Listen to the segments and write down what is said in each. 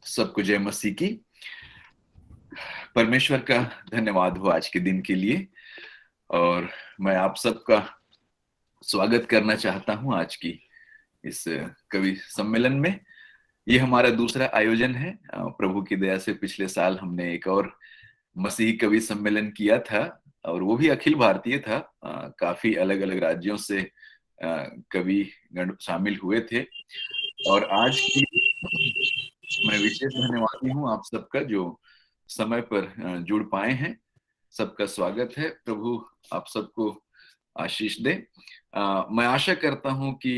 सबको जय मसीह की। परमेश्वर का धन्यवाद हो आज के दिन के लिए, और मैं आप सबका स्वागत करना चाहता हूं आज की इस कवि सम्मेलन में। ये हमारा दूसरा आयोजन है। प्रभु की दया से पिछले साल हमने एक और मसीही कवि सम्मेलन किया था, और वो भी अखिल भारतीय था। काफी अलग अलग राज्यों से कवि गण शामिल हुए थे। और आज की मैं विशेष धन्यवादी हूं आप सबका जो समय पर जुड़ पाए हैं। सबका स्वागत है। प्रभु आप सबको आशीष दे। मैं आशा करता हूं कि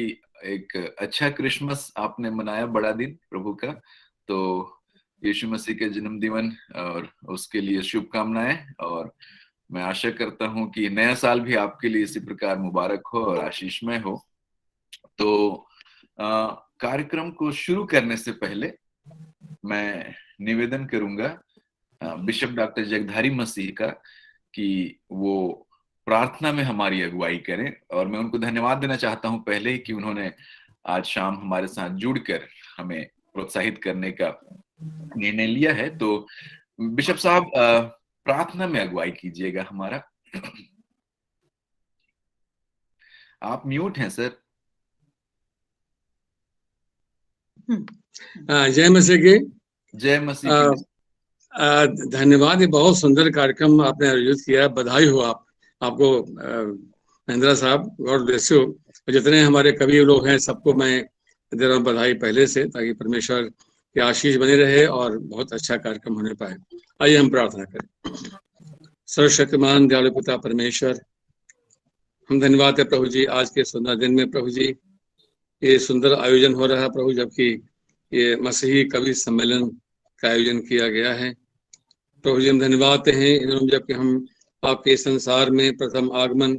एक अच्छा क्रिसमस आपने मनाया, बड़ा दिन प्रभु का। तो यीशु मसीह के जन्मदिन और उसके लिए शुभकामनाएं। और मैं आशा करता हूं कि नया साल भी आपके लिए इसी प्रकार मुबारक हो और आशीषमय हो। तो कार्यक्रम को शुरू करने से पहले मैं निवेदन करूंगा बिशप डॉक्टर जगधारी मसीह का कि वो प्रार्थना में हमारी अगुवाई करें। और मैं उनको धन्यवाद देना चाहता हूं पहले ही कि उन्होंने आज शाम हमारे साथ जुड़कर हमें प्रोत्साहित करने का निर्णय लिया है। तो बिशप साहब प्रार्थना में अगुवाई कीजिएगा हमारा। आप म्यूट हैं सर। जय मसीह की। जय मसीह की। धन्यवाद। ये बहुत सुंदर कार्यक्रम आपने आयोजित किया। बधाई हो आपको महेंद्रा साहब, गॉड ब्लेस यू। जितने हमारे कवि लोग हैं सबको मैं दे रहा हूँ बधाई पहले से, ताकि परमेश्वर की आशीष बनी रहे और बहुत अच्छा कार्यक्रम होने पाए। आइए हम प्रार्थना करें। सर्वशक्तिमान दयालु पिता परमेश्वर, हम धन्यवाद है प्रभु जी आज के सुंदर दिन में। प्रभु जी ये सुंदर आयोजन हो रहा है प्रभु, जबकि ये मसीही कवि सम्मेलन का आयोजन किया गया है। प्रभु जी हम धन्यवाद हैं जबकि हम आपके संसार में प्रथम आगमन,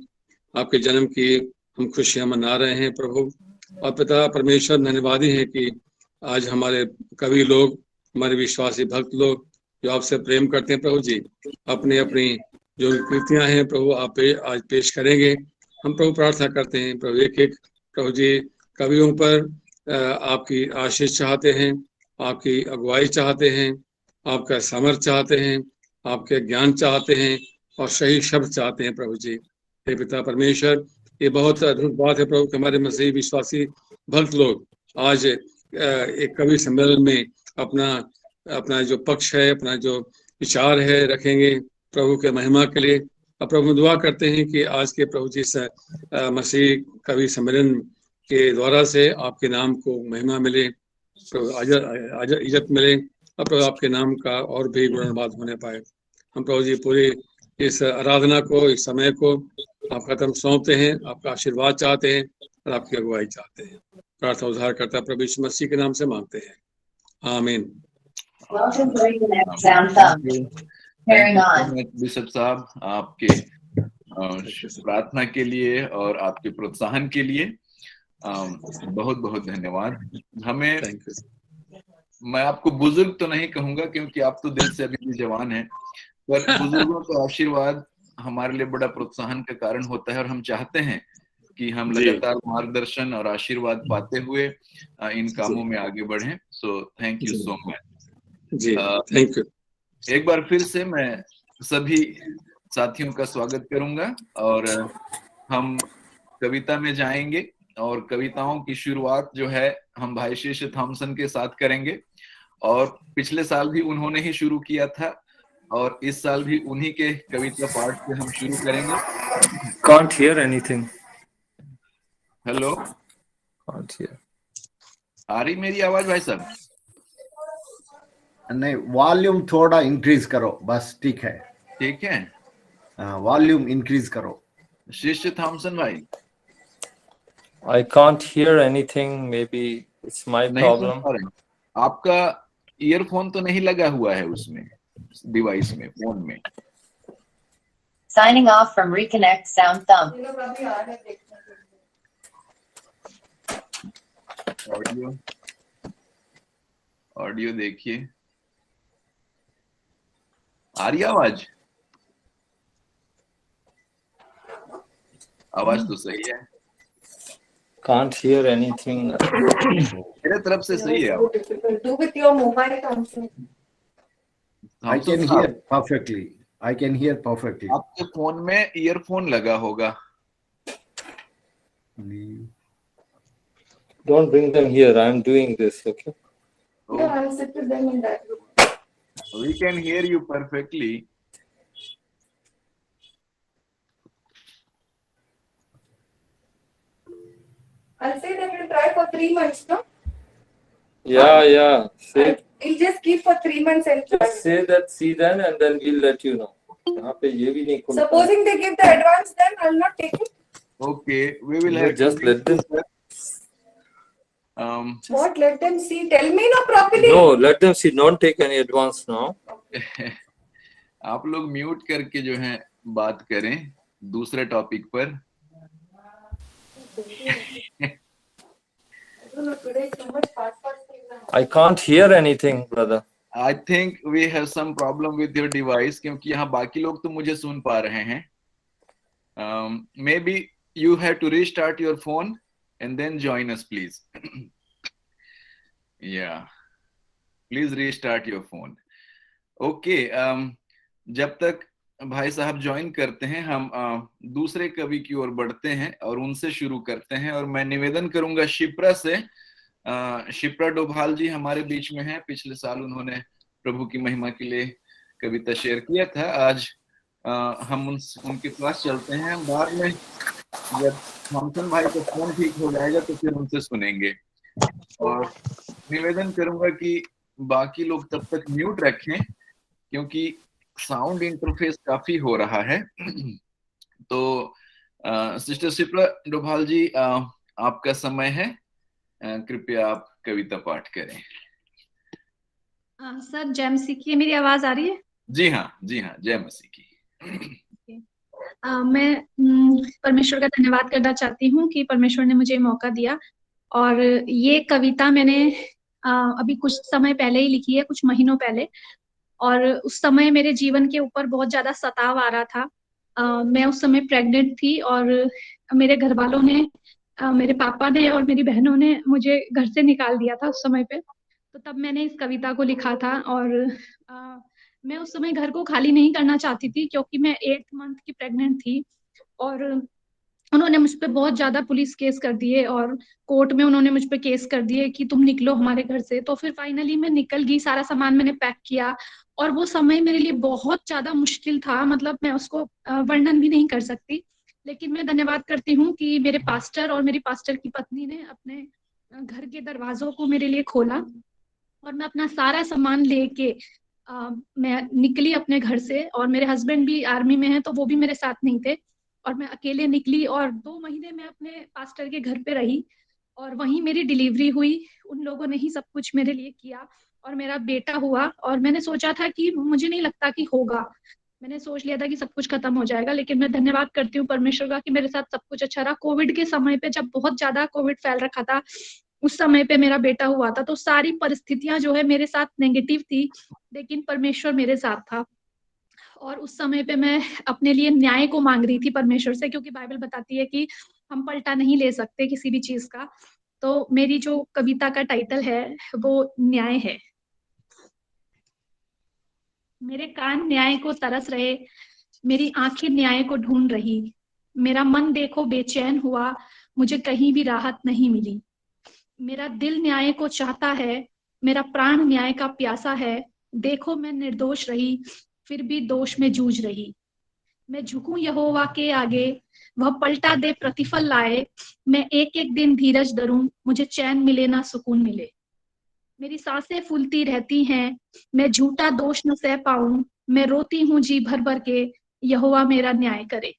आपके जन्म की हम खुशियां मना रहे हैं प्रभु। और पिता परमेश्वर धन्यवादी हैं कि आज हमारे कवि लोग, हमारे विश्वासी भक्त लोग जो आपसे प्रेम करते हैं प्रभु जी, अपनी अपनी जो कृतियां हैं प्रभु आप आज पेश करेंगे। हम प्रभु प्रार्थना करते हैं प्रभु एक एक प्रभु जी कवियों पर आपकी आशीष चाहते हैं, आपकी अगुवाई चाहते हैं, आपका सामर्थ चाहते हैं, आपके ज्ञान चाहते हैं और सही शब्द चाहते हैं प्रभु जी। हे पिता परमेश्वर, ये बहुत अद्भुत बात है प्रभु कि हमारे मसीही विश्वासी भक्त लोग आज एक कवि सम्मेलन में अपना अपना जो पक्ष है, अपना जो विचार है रखेंगे प्रभु के महिमा के लिए। और प्रभु दुआ करते हैं कि आज के प्रभु जी से मसीह कवि सम्मेलन के द्वारा से आपके नाम को महिमा मिले, प्रभु इज्जत मिले, और प्रभु आपके नाम का और भी गुणगान होने पाए। हम प्रभु जी पूरी इस आराधना को, इस समय को आपका तरफ सौंपते हैं, आपका आशीर्वाद चाहते हैं और आपकी अगुवाई चाहते हैं। प्रार्थना उद्धार करता प्रभु यीशु मसीह के नाम से मांगते हैं, आमीन। बिशप साहब आपके प्रार्थना के लिए और आपके प्रोत्साहन के लिए बहुत बहुत धन्यवाद। हमें, मैं आपको बुजुर्ग तो नहीं कहूंगा क्योंकि आप तो दिल से अभी भी जवान हैं, पर बुजुर्गों का आशीर्वाद हमारे लिए बड़ा प्रोत्साहन का कारण होता है। और हम चाहते हैं कि हम लगातार मार्गदर्शन और आशीर्वाद पाते हुए इन कामों में आगे बढ़ें। So thank you so much जी, थैंक यू। एक बार फिर से मैं सभी साथियों का स्वागत करूंगा और हम कविता में जाएंगे। और कविताओं की शुरुआत जो है हम भाई शिष्य थॉमसन के साथ करेंगे। और पिछले साल भी उन्होंने ही शुरू किया था और इस साल भी उन्हीं के कविता पाठ से हम शुरू करेंगे। Can't hear anything. Hello, Can't hear. आ रही मेरी आवाज भाई साहब? नहीं, वॉल्यूम थोड़ा इंक्रीज करो बस, ठीक है? ठीक है, वॉल्यूम इंक्रीज करो। शिष्य थॉमसन भाई। I can't hear anything. Maybe it's my problem. आपका ईयरफोन तो नहीं लगा हुआ है उसमें, डिवाइस में, फोन में? Signing off from Reconnect Sound Thumb. Audio देखिए, आ रही आवाज? आवाज तो सही है, Can't hear anything. मेरे तरफ से सही है आवाज। Do with your mobile also. I can hear perfectly. I can hear perfectly. आपके फोन में ईयरफोन लगा होगा। Don't bring them here. I'm doing this, okay? Yeah, I'll sit with them in that room. We can hear you perfectly. I'll say that we'll try for 3 months, no? Yeah. Say, We'll just keep for 3 months and try. just say that, see then, and then we'll let you know. यहाँ पे ये भी नहीं खुलता। Supposing they give the advance, then I'll not take it. Okay, we will You have just let them. What? Let them see. Tell me no properly. No, let them see. Don't take any advance now. आप लोग mute करके जो है बात करें दूसरे topic पर। I don't know, today is so much fast. I can't hear anything, brother. I think we have some problem with your device, क्योंकि यहाँ बाकी लोग तो मुझे सुन पा रहे हैं। Maybe you have to restart your phone and then join us, please. Yeah, please restart your phone. Okay, जब तक भाई साहब ज्वाइन करते हैं, हम दूसरे कवि की ओर बढ़ते हैं और उनसे शुरू करते हैं। और मैं निवेदन करूंगा शिप्रा से। शिप्रा डोभाल जी हमारे बीच में हैं। पिछले साल उन्होंने प्रभु की महिमा के लिए कविता शेयर किया था। आज हम उनके पास चलते हैं। बाद में जब थॉमसन भाई का फोन ठीक हो जाएगा तो फिर उनसे सुनेंगे। और निवेदन करूंगा कि बाकी लोग तब तक म्यूट रखें, क्योंकि साउंड इंटरफेस काफी हो रहा है। तो सिस्टर शिप्रा डोभाल जी, आपका समय है। कृपया आप कविता पाठ करें। सर, जय मसीह की। मेरी आवाज आ रही है? जी हाँ, जय मसीह की। मैं परमेश्वर का धन्यवाद करना चाहती हूँ कि परमेश्वर ने मुझे मौका दिया। और ये कविता मैंने अभी कुछ समय पहले ही लिखी है, कुछ महीनों पहले। और उस समय मेरे जीवन के ऊपर बहुत ज्यादा सताव आ रहा था। मैं उस समय प्रेग्नेंट थी और मेरे घर वालों ने, मेरे पापा ने और मेरी बहनों ने मुझे घर से निकाल दिया था उस समय पे। तो तब मैंने इस कविता को लिखा था। और मैं उस समय घर को खाली नहीं करना चाहती थी, क्योंकि मैं 8th मंथ की प्रेग्नेंट थी। और उन्होंने मुझ पे बहुत ज्यादा पुलिस केस कर दिए और कोर्ट में उन्होंने मुझ पे केस कर दिए कि तुम निकलो हमारे घर से। तो फिर फाइनली मैं निकल गई, सारा सामान मैंने पैक किया। और वो समय मेरे लिए बहुत ज्यादा मुश्किल था, मतलब मैं उसको वर्णन भी नहीं कर सकती। लेकिन मैं धन्यवाद करती हूँ कि मेरे पास्टर और मेरी पास्टर की पत्नी ने अपने घर के दरवाजों को मेरे लिए खोला और मैं अपना सारा सामान लेके मैं निकली अपने घर से। और मेरे हस्बैंड भी आर्मी में हैं, तो वो भी मेरे साथ नहीं थे और मैं अकेले निकली। और 2 महीने मैं अपने पास्टर के घर पे रही और वहीं मेरी डिलीवरी हुई। उन लोगों ने ही सब कुछ मेरे लिए किया और मेरा बेटा हुआ। और मैंने सोचा था कि मुझे नहीं लगता कि होगा, मैंने सोच लिया था कि सब कुछ खत्म हो जाएगा। लेकिन मैं धन्यवाद करती हूँ परमेश्वर का कि मेरे साथ सब कुछ अच्छा रहा। कोविड के समय पे, जब बहुत ज्यादा कोविड फैल रखा था, उस समय पे मेरा बेटा हुआ था। तो सारी परिस्थितियां जो है मेरे साथ नेगेटिव थी, लेकिन परमेश्वर मेरे साथ था। और उस समय पे मैं अपने लिए न्याय को मांग रही थी परमेश्वर से, क्योंकि बाइबल बताती है कि हम पलटा नहीं ले सकते किसी भी चीज का। तो मेरी जो कविता का टाइटल है वो न्याय है। मेरे कान न्याय को तरस रहे, मेरी आंखें न्याय को ढूंढ रही। मेरा मन देखो बेचैन हुआ, मुझे कहीं भी राहत नहीं मिली। मेरा दिल न्याय को चाहता है, मेरा प्राण न्याय का प्यासा है। देखो मैं निर्दोष रही, फिर भी दोष में जूझ रही। मैं झुकूं यहोवा के आगे, वह पलटा दे प्रतिफल लाए। मैं एक एक दिन धीरज धरूं, मुझे चैन मिले ना सुकून मिले। मेरी सांसें फूलती रहती हैं, मैं झूठा दोष न सह पाऊं। मैं रोती हूँ जी भर भर के, यहोवा मेरा न्याय करे।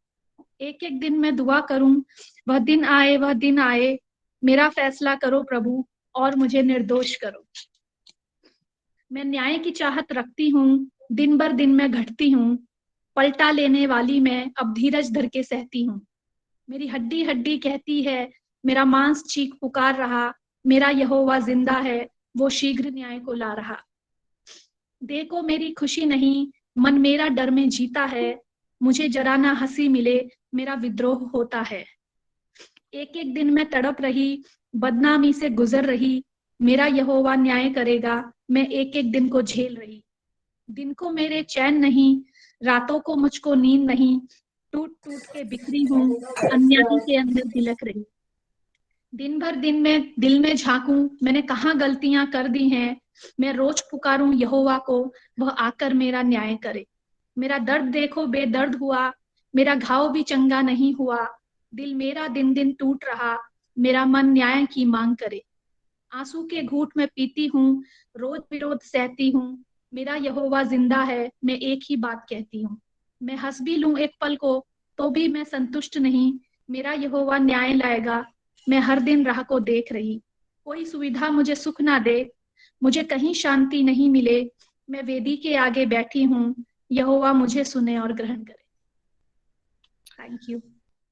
एक एक दिन मैं दुआ करूं, वह दिन आए। मेरा फैसला करो प्रभु और मुझे निर्दोष करो। मैं न्याय की चाहत रखती हूँ, दिन भर दिन मैं घटती हूँ। पलटा लेने वाली मैं अब धीरज धर के सहती हूँ। मेरी हड्डी हड्डी कहती है, मेरा मांस चीख पुकार रहा। मेरा यहोवा जिंदा है, वो शीघ्र न्याय को ला रहा। देखो मेरी खुशी नहीं, मन मेरा डर में जीता है। मुझे जरा ना हंसी मिले, मेरा विद्रोह होता है। एक एक दिन मैं तड़प रही, बदनामी से गुजर रही, मेरा यहोवा न्याय करेगा, मैं एक एक दिन को झेल रही। दिन को मेरे चैन नहीं, रातों को मुझको नींद नहीं, टूट टूट के बिखरी हूँ, अन्याय के अंदर बिलक रही। दिन भर दिन में दिल में झांकूं, मैंने कहाँ गलतियां कर दी हैं, मैं रोज पुकारूं यहोवा को, वह आकर मेरा न्याय करे। मेरा दर्द देखो बेदर्द हुआ, मेरा घाव भी चंगा नहीं हुआ, दिल मेरा दिन दिन टूट रहा, मेरा मन न्याय की मांग करे। आंसू के घूंट में पीती हूँ, रोज विरोध सहती हूँ, मेरा यहोवा जिंदा है, मैं एक ही बात कहती हूँ। मैं हंस भी लूं एक पल को, तो भी मैं संतुष्ट नहीं, मेरा यहोवा न्याय लाएगा, मैं हर दिन राह को देख रही। कोई सुविधा मुझे सुख ना दे, मुझे कहीं शांति नहीं मिले, मैं वेदी के आगे बैठी हूँ, यहोवा मुझे सुने और ग्रहण करे। Thank you.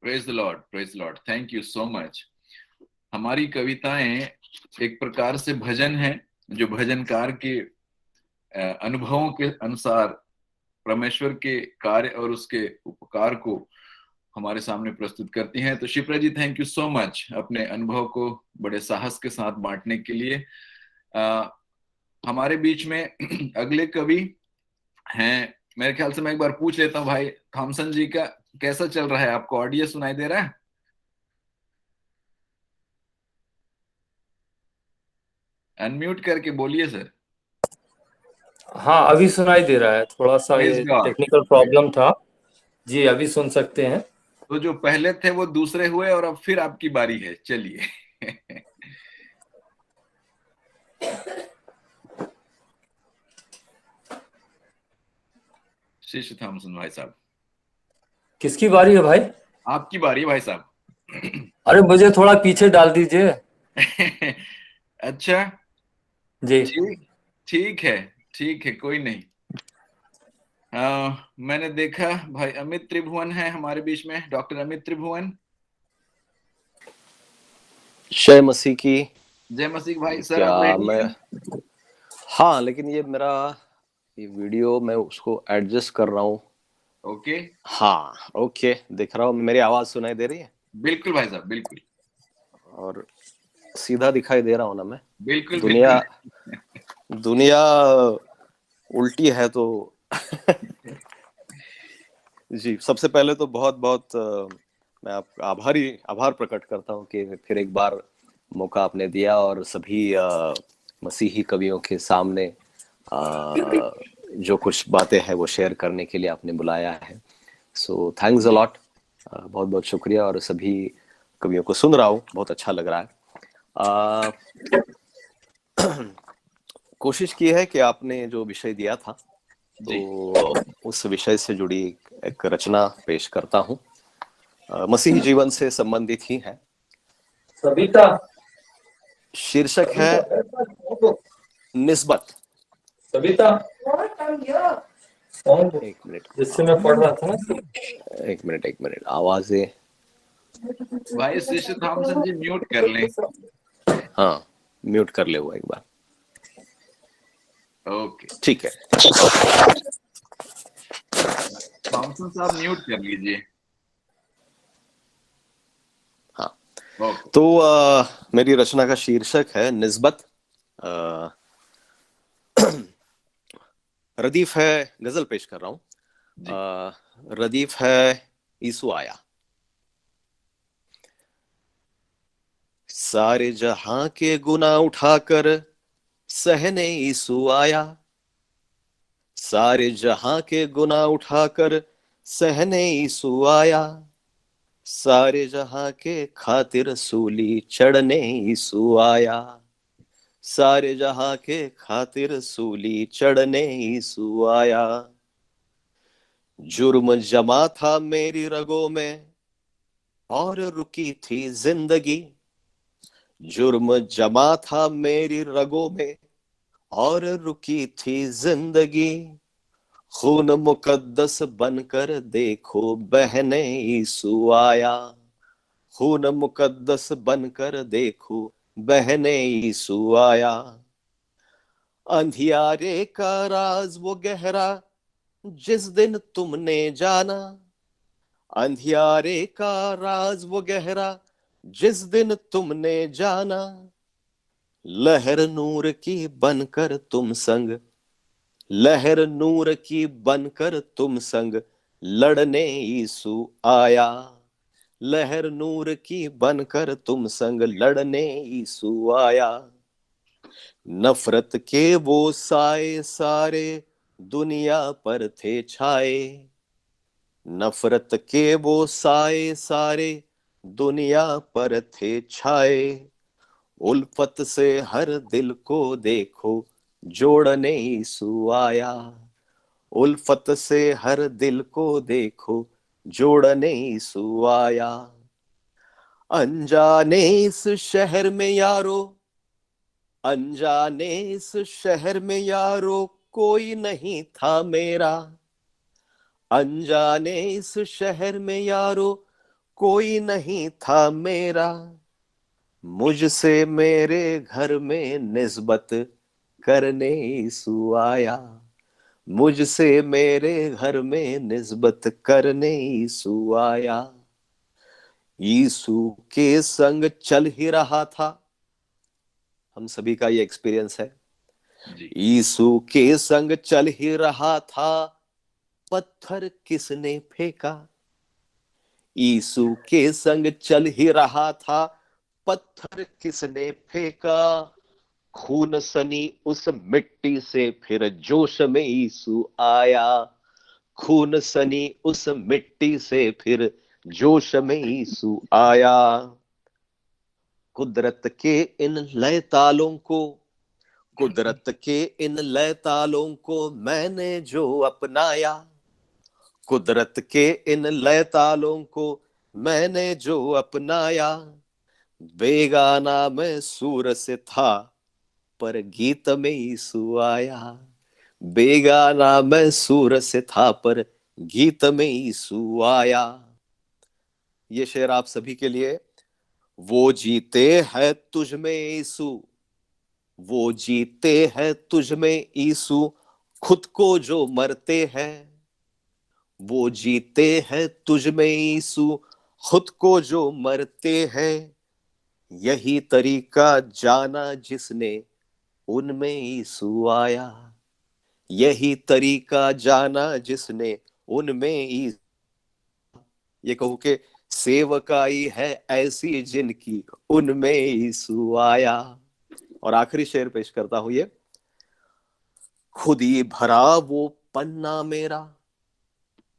Praise the Lord, praise the Lord, thank you so much. हमारी कविताएं एक प्रकार से भजन है, जो भजनकार के अनुभवों के अनुसार परमेश्वर के कार्य और उसके उपकार को हमारे सामने प्रस्तुत करती हैं। तो शिप्रा जी, थैंक यू सो मच अपने अनुभव को बड़े साहस के साथ बांटने के लिए। हमारे बीच में अगले कवि हैं, मेरे ख्याल से मैं एक बार पूछ लेता हूँ भाई थॉमसन जी का कैसा चल रहा है, आपको ऑडियो सुनाई दे रहा है? अनम्यूट करके बोलिए सर। हाँ, अभी सुनाई दे रहा है, थोड़ा सा ये Praise God. टेक्निकल प्रॉब्लम था जी। अभी सुन सकते हैं। तो जो पहले थे वो दूसरे हुए और अब फिर आपकी बारी है, चलिए। शिष्य थॉमसन भाई साहब, किसकी बारी है भाई? आपकी बारी है भाई साहब। अरे मुझे थोड़ा पीछे डाल दीजिए। अच्छा जी। ठीक है, कोई नहीं। मैंने देखा भाई अमित त्रिभुवन है हमारे बीच में, डॉक्टर अमित त्रिभुवन। जय मसीह की। जय मसीह भाई। सर क्या आप रेडी मैं हैं? हाँ, लेकिन ये मेरा ये वीडियो मैं उसको एडजस्ट कर रहा हूँ। ओके। हाँ ओके, दिख रहा हूँ। मेरी आवाज सुनाई दे रही है? बिल्कुल भाई साहब, बिल्कुल। और सीधा दिखाई दे रहा हूँ ना मैं? बिल्कुल दुनिया उल्टी है तो जी, सबसे पहले तो बहुत बहुत मैं आपका आभार प्रकट करता हूँ कि फिर एक बार मौका आपने दिया और सभी मसीही कवियों के सामने जो कुछ बातें हैं वो शेयर करने के लिए आपने बुलाया है। सो थैंक्स अ लॉट, बहुत बहुत शुक्रिया। और सभी कवियों को सुन रहा हूँ, बहुत अच्छा लग रहा है। कोशिश की है कि आपने जो विषय दिया था तो उस विषय से जुड़ी एक रचना पेश करता हूँ। मसीही जीवन से संबंधित ही है। सविता। शीर्षक है निस्बत। सविता। एक मिनट, जिससे मैं पढ़ रहा था ना। एक मिनट, आवाजें। भाई शिष्य थॉमसन जी म्यूट कर लें। हाँ, म्यूट कर ले वो एक बार। ओके ठीक है। थॉमसन साहब म्यूट कर लीजिए। हाँ ओके। तो मेरी रचना का शीर्षक है निस्बत। रदीफ है, गजल पेश कर रहा हूँ। रदीफ है यीशु आया। सारे जहां के गुनाह उठाकर सहने यीशु आया। सारे जहां के गुनाह उठाकर सहने यीशु आया। सारे जहां के खातिर सूली चढ़ने यीशु आया। सारे जहां के खातिर सूली चढ़ने यीशु आया। जुर्म जमा था मेरी रगों में और रुकी थी जिंदगी। जुर्म जमा था मेरी रगों में और रुकी थी जिंदगी। खून मुकद्दस बनकर देखो बहने यीशु आया। खून मुकद्दस बनकर देखो बहने यीशु आया। अंधियारे का राज वो गहरा जिस दिन तुमने जाना। अंधियारे का राज वो गहरा जिस दिन तुमने जाना, लहर नूर की बनकर तुम संग, लहर नूर की बनकर तुम संग, लड़ने यीशु आया। लहर नूर की बनकर तुम संग, लड़ने यीशु आया। नफरत के वो साए सारे दुनिया पर थे छाए, नफरत के वो साए सारे दुनिया पर थे छाए। उल्फत से हर दिल को देखो, जोड़ने यीशु आया। उल्फत से हर दिल को देखो, जोड़ने यीशु आया। अनजाने इस शहर में यारो, अनजाने इस शहर में यारो, कोई नहीं था मेरा। अनजाने इस शहर में यारो, कोई नहीं था मेरा। मुझसे मेरे घर में निस्बत करने यीशु आया। मुझसे मेरे घर में निस्बत करने यीशु आया। यीशु के संग चल ही रहा था, हम सभी का ये एक्सपीरियंस है। यीशु के संग चल ही रहा था, पत्थर किसने फेंका। यीशु के संग चल ही रहा था, पत्थर किसने फेंका। खून सनी उस मिट्टी से फिर जोश में यीशु आया। खून सनी उस मिट्टी से फिर जोश में यीशु आया। कुदरत के इन लय तालों को, कुदरत के इन लय तालों को मैंने जो अपनाया। कुदरत के इन लय तालों को मैंने जो अपनाया। बेगाना मैं सूर से था, पर गीत में यीशु आया। बेगाना मैं सूर से था, पर गीत में यीशु आया। ये शेर आप सभी के लिए। वो जीते हैं तुझ में यीशु, वो जीते हैं तुझ में यीशु, खुद को जो मरते हैं। वो जीते हैं तुझ में यीशु, खुद को जो मरते हैं। यही तरीका जाना जिसने, उनमें यीशु आया। यही तरीका जाना जिसने, उनमें यीशु। ये कहूं कि सेवकाई है ऐसी जिनकी, उनमें यीशु आया। और आखिरी शेर पेश करता हूं ये। खुद ही भरा वो पन्ना मेरा,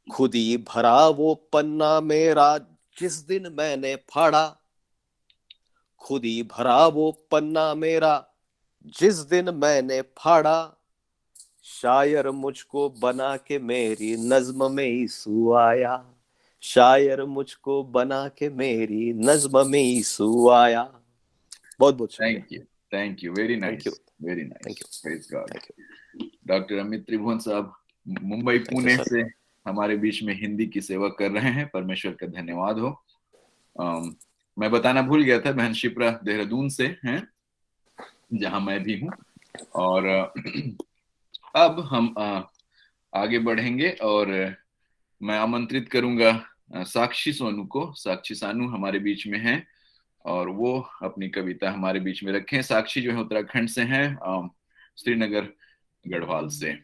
खुद ही भरा वो पन्ना मेरा, जिस दिन मैंने फाड़ा। खुद ही भरा वो पन्ना मेरा, जिस दिन मैंने फाड़ा। शायर मुझको बना के मेरी नज्म में यीशु आया। शायर मुझको बना के मेरी नज्म में यीशु आया। बहुत बहुत शुक्रिया। Thank you very nice, very nice. Praise God. Doctor Amit Tribhuvan साहब मुंबई पुणे से हमारे बीच में हिंदी की सेवा कर रहे हैं, परमेश्वर का धन्यवाद हो। मैं बताना भूल गया था, बहन शिप्रा देहरादून से हैं, जहां मैं भी हूं। और अब हम आगे बढ़ेंगे और मैं आमंत्रित करूंगा साक्षी सोनू को। साक्षी सानू हमारे बीच में हैं और वो अपनी कविता हमारे बीच में रखें। साक्षी जो है उत्तराखंड से हैं, श्रीनगर गढ़वाल से।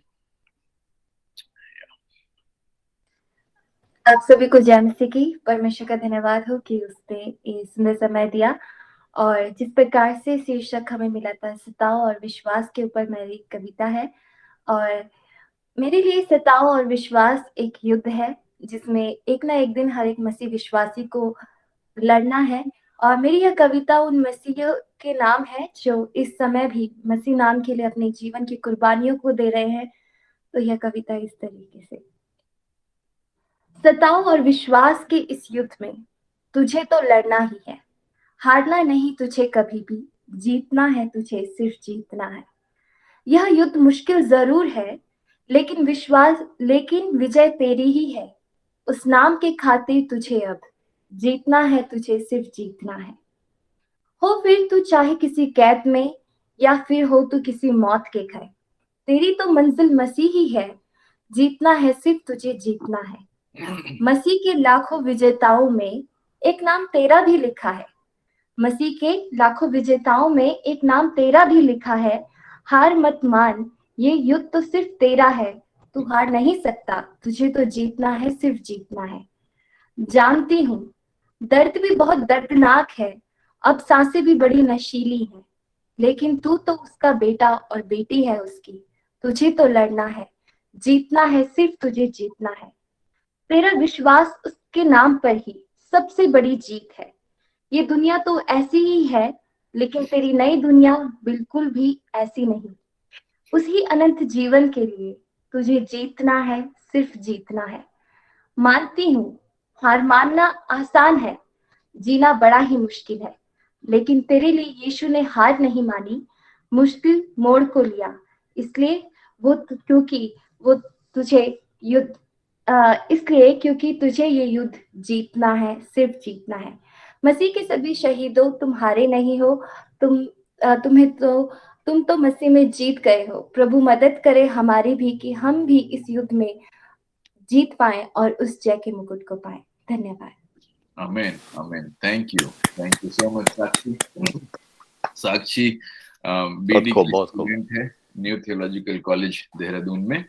आप सभी को जय मसीह की। परमेश्वर का धन्यवाद हो कि उसने सुंदर समय दिया। और जिस प्रकार से शीर्षक हमें मिला था सताओ और विश्वास के ऊपर मेरी कविता है। और मेरे लिए सताओ और विश्वास एक युद्ध है, जिसमें एक ना एक दिन हर एक मसीह विश्वासी को लड़ना है। और मेरी यह कविता उन मसीहियों के नाम है जो इस समय भी मसीह नाम के लिए अपने जीवन की कुर्बानियों को दे रहे हैं। तो यह कविता इस तरीके से। सताओ और विश्वास के इस युद्ध में तुझे तो लड़ना ही है, हारना नहीं तुझे कभी भी, जीतना है तुझे, सिर्फ जीतना है। यह युद्ध मुश्किल जरूर है, लेकिन विजय तेरी ही है। उस नाम के खातिर तुझे अब जीतना है, तुझे सिर्फ जीतना है। हो फिर तू चाहे किसी कैद में या फिर हो तू किसी मौत के घर, तेरी तो मंजिल मसीह ही है। जीतना है सिर्फ तुझे जीतना है। मसीह के लाखों विजेताओं में एक नाम तेरा भी लिखा है। मसीह के लाखों विजेताओं में एक नाम तेरा भी लिखा है। हार मत मान, ये युद्ध तो सिर्फ तेरा है। तू हार नहीं सकता, तुझे तो जीतना है, सिर्फ जीतना है। जानती हूँ दर्द भी बहुत दर्दनाक है, अब सांसें भी बड़ी नशीली हैं, लेकिन तू तो उसका बेटा और बेटी है उसकी। तुझे तो लड़ना है, जीतना है, सिर्फ तुझे जीतना है। तेरा विश्वास उसके नाम पर ही सबसे बड़ी जीत है। ये दुनिया तो ऐसी ही है, लेकिन तेरी नई दुनिया बिल्कुल भी ऐसी नहीं। उसी अनंत जीवन के लिए तुझे जीतना है, सिर्फ जीतना है। मानती हूँ हार मानना आसान है, जीना बड़ा ही मुश्किल है, लेकिन तेरे लिए यीशु ने हार नहीं मानी, मुश्किल मोड़ को लिया। इसलिए क्योंकि वो तुझे युद्ध इसलिए क्योंकि तुझे ये युद्ध जीतना है, सिर्फ जीतना है। मसीह के सभी शहीदों, तुम हारे नहीं हो। तुम तो मसीह में जीत गए हो। प्रभु मदद करे हमारी भी कि हम भी इस युद्ध में जीत पाए और उस जय के मुकुट को पाए। धन्यवाद। आमीन, आमीन। Thank you so much Sakshi. Sakshi BD की स्टूडेंट है न्यू थियोलॉजिकल कॉलेज देहरादून में,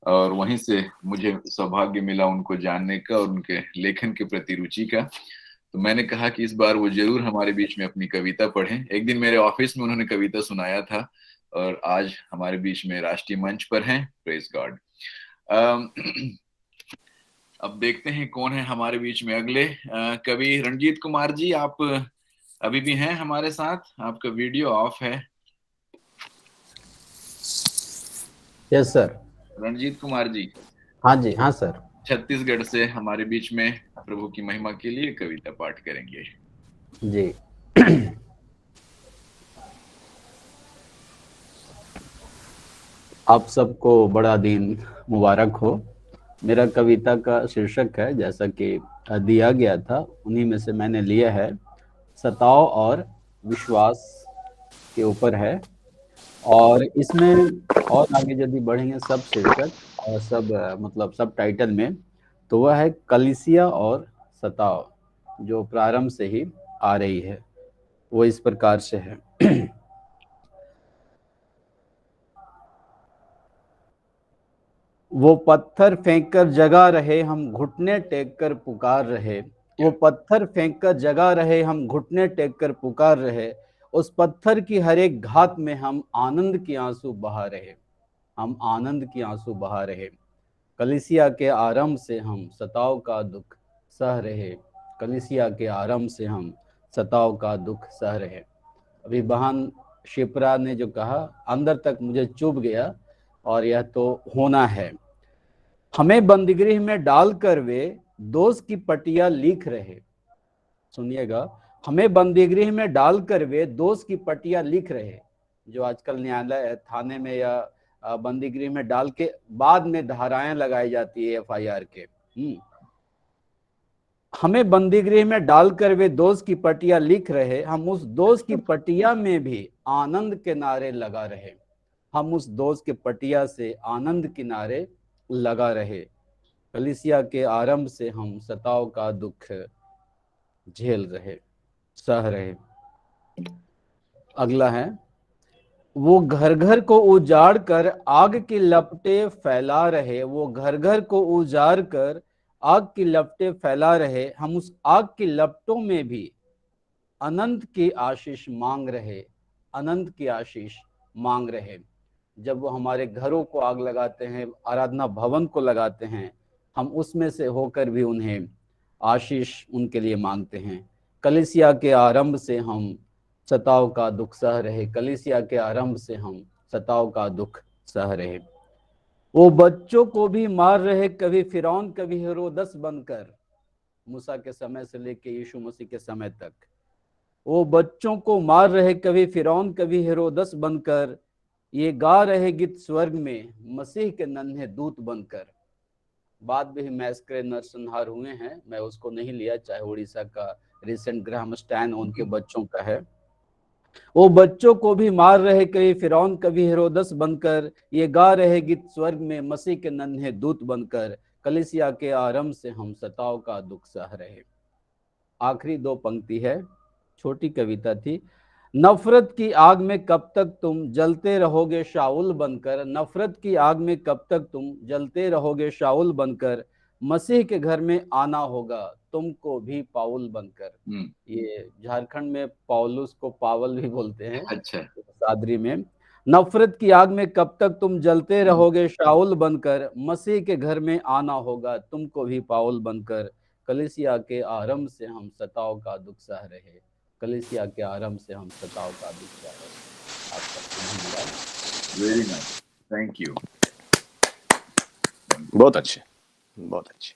और वहीं से मुझे सौभाग्य मिला उनको जानने का और उनके लेखन के प्रति रुचि का। तो मैंने कहा कि इस बार वो जरूर हमारे बीच में अपनी कविता पढ़ें। एक दिन मेरे ऑफिस में उन्होंने कविता सुनाया था और आज हमारे बीच में राष्ट्रीय मंच पर हैं। Praise God. अब देखते हैं कौन है हमारे बीच में अगले कवि। रणजीत कुमार जी, आप अभी भी हैं हमारे साथ? आपका वीडियो ऑफ है। Yes sir. रणजीत कुमार जी। हाँ जी, हाँ सर। छत्तीसगढ़ से हमारे बीच में प्रभु की महिमा के लिए कविता पाठ करेंगे। जी। आप सबको बड़ा दिन मुबारक हो। मेरा कविता का शीर्षक है, जैसा कि दिया गया था उन्हीं में से मैंने लिया है, सताओ और विश्वास के ऊपर है। और इसमें और आगे यदि बढ़ेंगे सब शीर्षक और सब मतलब सब टाइटल में, तो वह है कलीसिया और सताओ, जो प्रारंभ से ही आ रही है। वो इस प्रकार से है। वो पत्थर फेंककर जगा रहे, हम घुटने टेक कर पुकार रहे। वो पत्थर फेंककर जगा रहे, हम घुटने टेक कर पुकार रहे। उस पत्थर की हर एक घात में हम आनंद की आंसू बहा रहे, हम आनंद की आंसू बहा रहे। कलीसिया के आरंभ से हम सताव का दुख सह रहे, कलीसिया के आरंभ से हम सताव का दुख सह रहे। अभी बहन शिप्रा ने जो कहा, अंदर तक मुझे चुभ गया, और यह तो होना है। हमें बंदीगृह में डालकर वे दोष की पटिया लिख रहे। सुनिएगा, हमें बंदीगृह में डालकर वे दोष की पटिया लिख रहे। जो आजकल न्यायालय थाने में या बंदीगृह में डाल के बाद में धाराएं लगाई जाती है FIR के। हमें बंदीगृह में डालकर वे दोष की पटिया लिख रहे, हम उस दोष की पटिया में भी आनंद के नारे लगा रहे, हम उस दोष के पटिया से आनंद के नारे लगा रहे। कलीसिया के आरंभ से हम सताव का दुख झेल रहे, सह रहे। अगला है, वो घर घर को उजाड़ कर आग की लपटें फैला रहे, वो घर घर को उजाड़ कर आग की लपटें फैला रहे, हम उस आग की लपटों में भी अनंत की आशीष मांग रहे, अनंत की आशीष मांग रहे। जब वो हमारे घरों को आग लगाते हैं, आराधना भवन को लगाते हैं, हम उसमें से होकर भी उन्हें आशीष उनके लिए मांगते हैं। कलीसिया के आरंभ से हम सताव का दुख सह रहे, कलीसिया के आरंभ से हम सताव का दुख सह रहे। वो बच्चों को भी मार रहे, कभी फिरौन कभी हेरोदस बनकर, मूसा के समय से लेकर यीशु मसीह के समय तक। वो बच्चों को मार रहे, कभी फिरौन कभी हेरोदस बनकर, ये गा रहे गीत स्वर्ग में मसीह के नन्हे दूत बनकर। बाद में ही मैस्कर नरसंहार हुए हैं, मैं उसको नहीं लिया, चाहे उड़ीसा का रिसेंट ग्राहम स्टैन उनके बच्चों का है। वो बच्चों को भी मार रहे, कभी फिरौन कभी हेरोदस बनकर, ये गा रहे गीत स्वर्ग में मसीह के नन्हे दूत बनकर। कलीसिया के आरंभ से हम सताव का दुख सह रहे। आखिरी दो पंक्ति है, छोटी कविता थी। नफरत की आग में कब तक तुम जलते रहोगे शाउल बनकर, नफरत की आग में कब तक तुम जलते रहोगे शाउल बनकर, मसीह के घर में आना होगा तुमको भी पाउल बनकर। ये झारखंड में पौलुस को पावल भी बोलते हैं। अच्छा। सादरी में, नफरत की आग में कब तक तुम जलते रहोगे शाउल बनकर, मसीह के घर में आना होगा तुमको भी पाउल बनकर। कलीसिया के आरंभ से हम सताव का दुख सह रहे, कलीसिया के आरंभ से हम सताव का दुख सह रहे। आपका धन्यवाद। Very nice, thank you. बहुत अच्छे, बहुत अच्छे।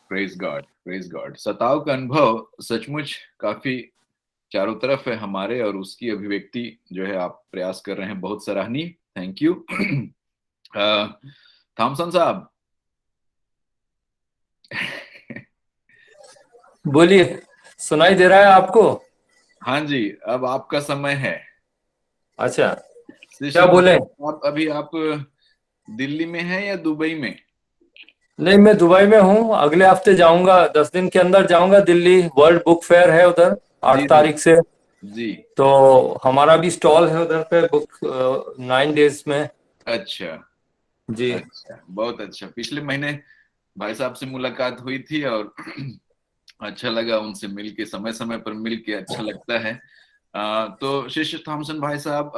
Praise God, praise God. सताव का अनुभव सचमुच काफी चारों तरफ है हमारे, और उसकी अभिव्यक्ति जो है आप प्रयास कर रहे हैं, बहुत सराहनीय। Thank you. थॉमसन साहब बोलिए, सुनाई दे रहा है आपको? हाँ जी, अब आपका समय है। अच्छा, क्या बोले? आप दिल्ली में हैं या दुबई में? नहीं, मैं दुबई में हूँ। अगले हफ्ते जाऊंगा, 10 दिन के अंदर जाऊंगा दिल्ली। वर्ल्ड बुक फेयर है उधर 8 तारीख से जी। तो हमारा भी स्टॉल है उधर पे बुक 9 डेज में। अच्छा जी। अच्छा, बहुत अच्छा। पिछले महीने भाई साहब से मुलाकात हुई थी और अच्छा लगा उनसे मिलके, समय समय पर मिलके अच्छा लगता है। तो शिष्य थॉमसन भाई साहब,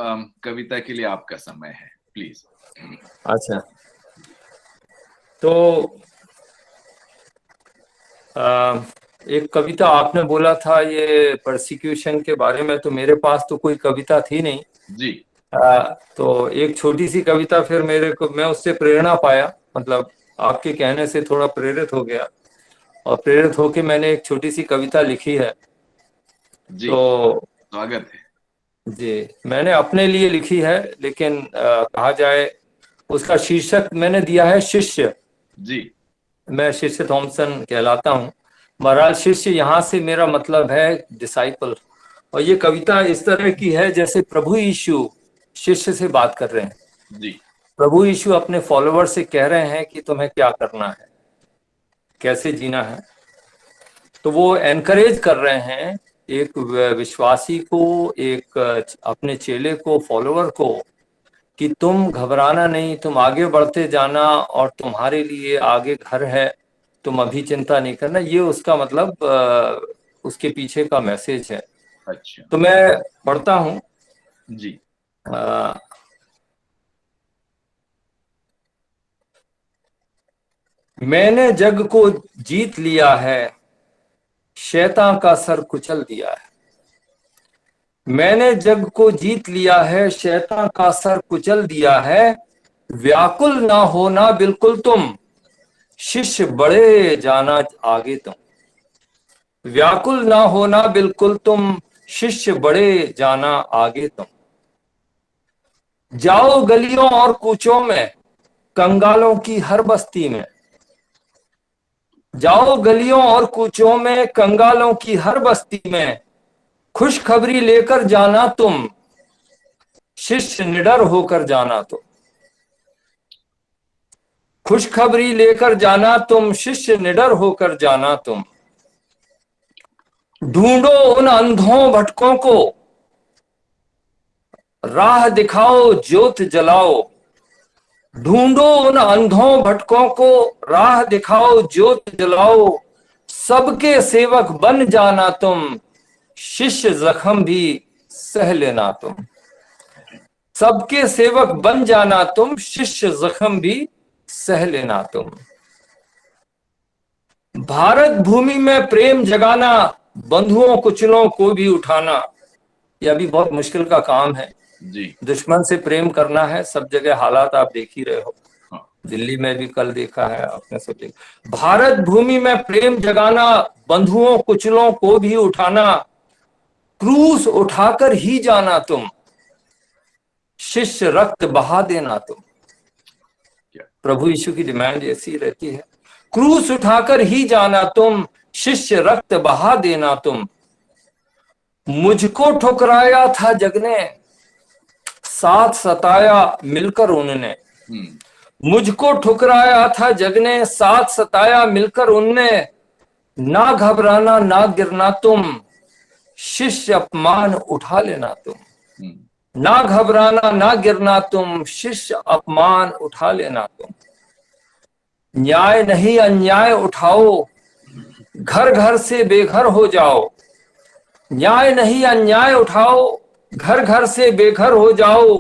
कविता के लिए आपका समय है, प्लीज। अच्छा, तो एक कविता आपने बोला था ये परसिक्यूशन के बारे में, तो मेरे पास तो कोई कविता थी नहीं जी। तो एक छोटी सी कविता फिर मैं उससे प्रेरणा पाया, मतलब आपके कहने से थोड़ा प्रेरित हो गया, और प्रेरित होके मैंने एक छोटी सी कविता लिखी है। जी, तो स्वागत है जी, मैंने अपने लिए लिखी है, लेकिन कहा जाए उसका शीर्षक मैंने दिया है शिष्य। जी। मैं शिष्य थॉमसन कहलाता हूँ। बहरहाल शिष्य यहाँ से मेरा मतलब है डिसाइपल। और ये कविता इस तरह की है जैसे प्रभु यीशु शिष्य से बात कर रहे हैं। जी। प्रभु यीशु अपने फॉलोअर से कह रहे हैं कि तुम्हें क्या करना है, कैसे जीना है। तो वो एनकरेज कर रहे हैं एक विश्वासी को, एक अपने चेले को, फॉलोअर को, कि तुम घबराना नहीं, तुम आगे बढ़ते जाना, और तुम्हारे लिए आगे घर है, तुम अभी चिंता नहीं करना। ये उसका मतलब उसके पीछे का मैसेज है। अच्छा। तो मैं पढ़ता हूँ। जी। मैंने जग को जीत लिया है, शैतान का सर कुचल दिया है। मैंने जग को जीत लिया है, शैतान का सर कुचल दिया है। व्याकुल ना होना बिल्कुल तुम, शिष्य बड़े जाना आगे तुम। व्याकुल ना होना बिल्कुल तुम, शिष्य बड़े जाना आगे तुम। जाओ गलियों और कूचों में, कंगालों की हर बस्ती में। जाओ गलियों और कूचों में, कंगालों की हर बस्ती में। खुशखबरी लेकर जाना तुम, शिष्य निडर होकर जाना तुम। खुशखबरी लेकर जाना तुम, शिष्य निडर होकर जाना तुम। ढूंढो उन अंधों भटकों को, राह दिखाओ ज्योत जलाओ। ढूंढो उन अंधों भटकों को, राह दिखाओ ज्योत जलाओ। सबके सेवक बन जाना तुम, शिष्य जख्म भी सह लेना तुम। सबके सेवक बन जाना तुम, शिष्य जख्म भी सह लेना तुम। भारत भूमि में प्रेम जगाना, बंधुओं कुचलों को भी उठाना। यह भी बहुत मुश्किल का काम है जी। दुश्मन से प्रेम करना है। सब जगह हालात आप देख ही रहे हो। दिल्ली में भी कल देखा है आपने, सब देखा। भारत भूमि में प्रेम जगाना, बंधुओं कुचलों को भी उठाना। क्रूस उठाकर ही जाना तुम, शिष्य रक्त बहा देना तुम। प्रभु यीशु की डिमांड ऐसी रहती है, क्रूस उठाकर ही जाना तुम, शिष्य रक्त बहा देना तुम। मुझको ठुकराया था जग ने, साथ सताया मिलकर उनने। मुझको ठुकराया था जग ने, साथ सताया मिलकर उनने। ना घबराना ना गिरना तुम, शिष्य अपमान उठा लेना तुम। ना घबराना ना गिरना तुम, शिष्य अपमान उठा लेना तुम। न्याय नहीं अन्याय उठाओ, घर घर से बेघर हो जाओ। न्याय नहीं अन्याय उठाओ, घर घर से बेघर हो जाओ।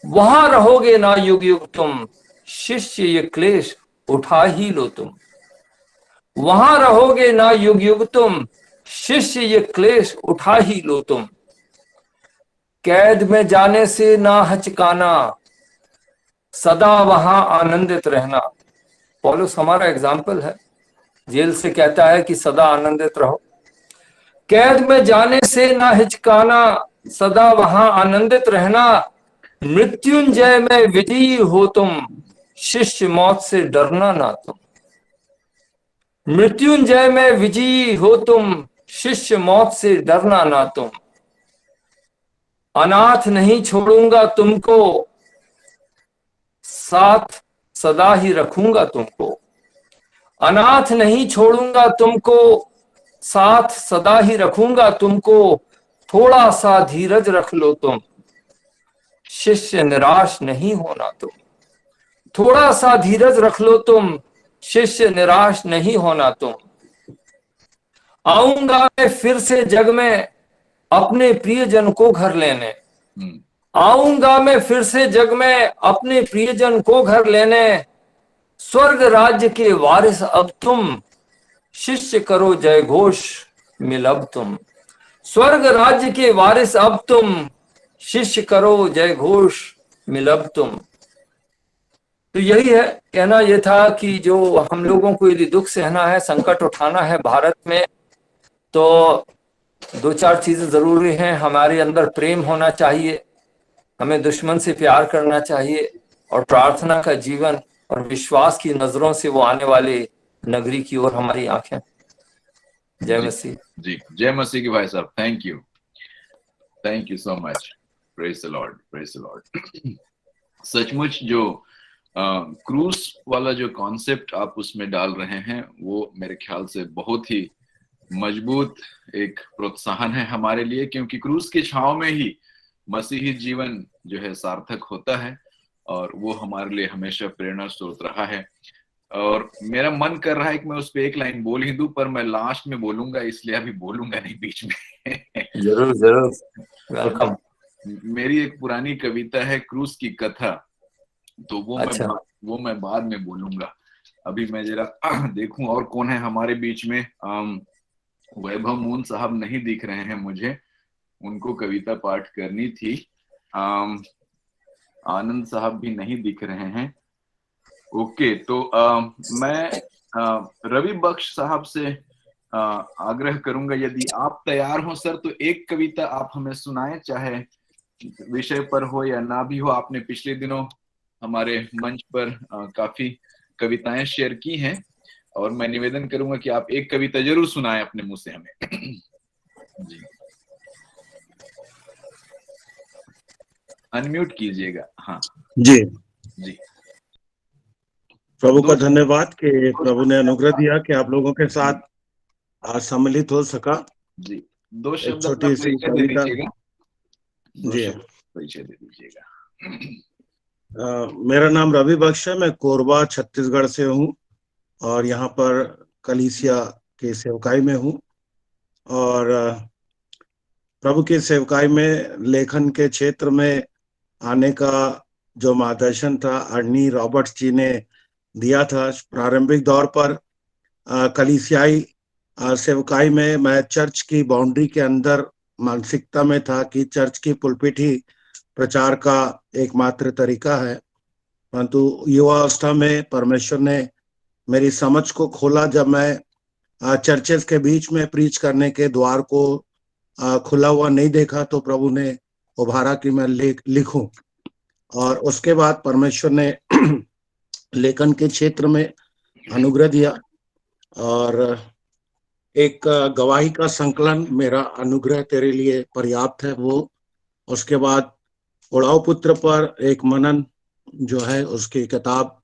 वहां रहोगे ना युग युग तुम, शिष्य ये क्लेश उठा ही लो तुम। वहां रहोगे ना युग युग तुम, शिष्य ये क्लेश उठा ही लो तुम। कैद में जाने से ना हचकाना, सदा वहां आनंदित रहना। पौलुस हमारा एग्जाम्पल है, जेल से कहता है कि सदा आनंदित रहो। कैद में जाने से ना हिचकाना, सदा वहां आनंदित रहना। मृत्युंजय में विजयी हो तुम, शिष्य मौत से डरना ना तुम। मृत्युंजय में विजयी हो तुम, शिष्य मौत से डरना ना तुम। अनाथ नहीं छोड़ूंगा तुमको, साथ सदा ही रखूंगा तुमको। अनाथ नहीं छोड़ूंगा तुमको, साथ सदा ही रखूंगा तुमको। थोड़ा सा धीरज रख लो तुम, शिष्य निराश नहीं होना तुम। थोड़ा सा धीरज रख लो तुम, शिष्य निराश नहीं होना तुम। आऊंगा मैं फिर से जग में, अपने प्रियजन को घर लेने। आऊंगा मैं फिर से जग में, अपने प्रियजन को घर लेने। स्वर्ग राज्य के वारिस अब तुम, शिष्य करो जय घोष मिलब तुम। स्वर्ग राज्य के वारिस अब तुम, शिष्य करो जय घोष मिलब तुम। तो यही है, कहना यह था कि जो हम लोगों को यदि दुख सहना है, संकट उठाना है भारत में, तो दो चार चीजें जरूरी हैं। हमारे अंदर प्रेम होना चाहिए, हमें दुश्मन से प्यार करना चाहिए, और प्रार्थना का जीवन और विश्वास की नजरों से वो आने वाले नगरी की ओर हमारी आंखें। जय मसीह। जी, जय मसीह की भाई साहब। Thank you so much. Praise the Lord, praise the Lord. सचमुच जो क्रूज वाला जो कॉन्सेप्ट आप उसमें डाल रहे हैं, वो मेरे ख्याल से बहुत ही मजबूत एक प्रोत्साहन है हमारे लिए, क्योंकि क्रूज की छांव में ही मसीही जीवन जो है सार्थक होता है, और वो हमारे लिए हमेशा प्रेरणा स्रोत रहा है। और मेरा मन कर रहा है कि मैं उस पर एक लाइन बोल ही दूं, पर मैं लास्ट में बोलूंगा, इसलिए अभी बोलूंगा नहीं बीच में। जरूर जरूर, वेलकम। मेरी एक पुरानी कविता है क्रूज की कथा, तो वो मैं बाद में बोलूंगा। अभी मैं जरा देखूं और कौन है हमारे बीच में। वैभव मून साहब नहीं दिख रहे हैं मुझे, उनको कविता पाठ करनी थी। आनंद साहब भी नहीं दिख रहे हैं। ओके, तो मैं रवि बख्श साहब से आग्रह करूंगा, यदि आप तैयार हो सर, तो एक कविता आप हमें सुनाएं, चाहे विषय पर हो या ना भी हो। आपने पिछले दिनों हमारे मंच पर काफी कविताएं शेयर की हैं, और मैं निवेदन करूंगा कि आप एक कविता जरूर सुनाएं अपने मुंह से हमें। जी, अनम्यूट कीजिएगा। हाँ जी जी। प्रभु का धन्यवाद कि प्रभु ने अनुग्रह दिया कि आप लोगों के साथ आज सम्मिलित हो सका। जी, दो शब्द छोटी सी कविता। जी, परिचय दे दीजिएगा। मेरा नाम रवि बख्श है, मैं कोरबा छत्तीसगढ़ से हूँ, और यहाँ पर कलीसिया के सेवकाई में हूँ। और प्रभु की सेवकाई में लेखन के क्षेत्र में आने का जो मार्गदर्शन था अर्नी रॉबर्ट्स जी ने दिया था। प्रारंभिक दौर पर कलीसियाई सेवकाई में मैं चर्च की बाउंड्री के अंदर मानसिकता में था कि चर्च की पुलपिट ही प्रचार का एकमात्र तरीका है, परंतु युवावस्था में परमेश्वर ने मेरी समझ को खोला। जब मैं चर्चेस के बीच में प्रीच करने के द्वार को खुला हुआ नहीं देखा, तो प्रभु ने उभारा कि मैं लिखूं, और उसके बाद परमेश्वर ने लेखन के क्षेत्र में अनुग्रह दिया, और एक गवाही का संकलन मेरा अनुग्रह तेरे लिए पर्याप्त है वो। उसके बाद उड़ाऊ पुत्र पर एक मनन जो है उसकी किताब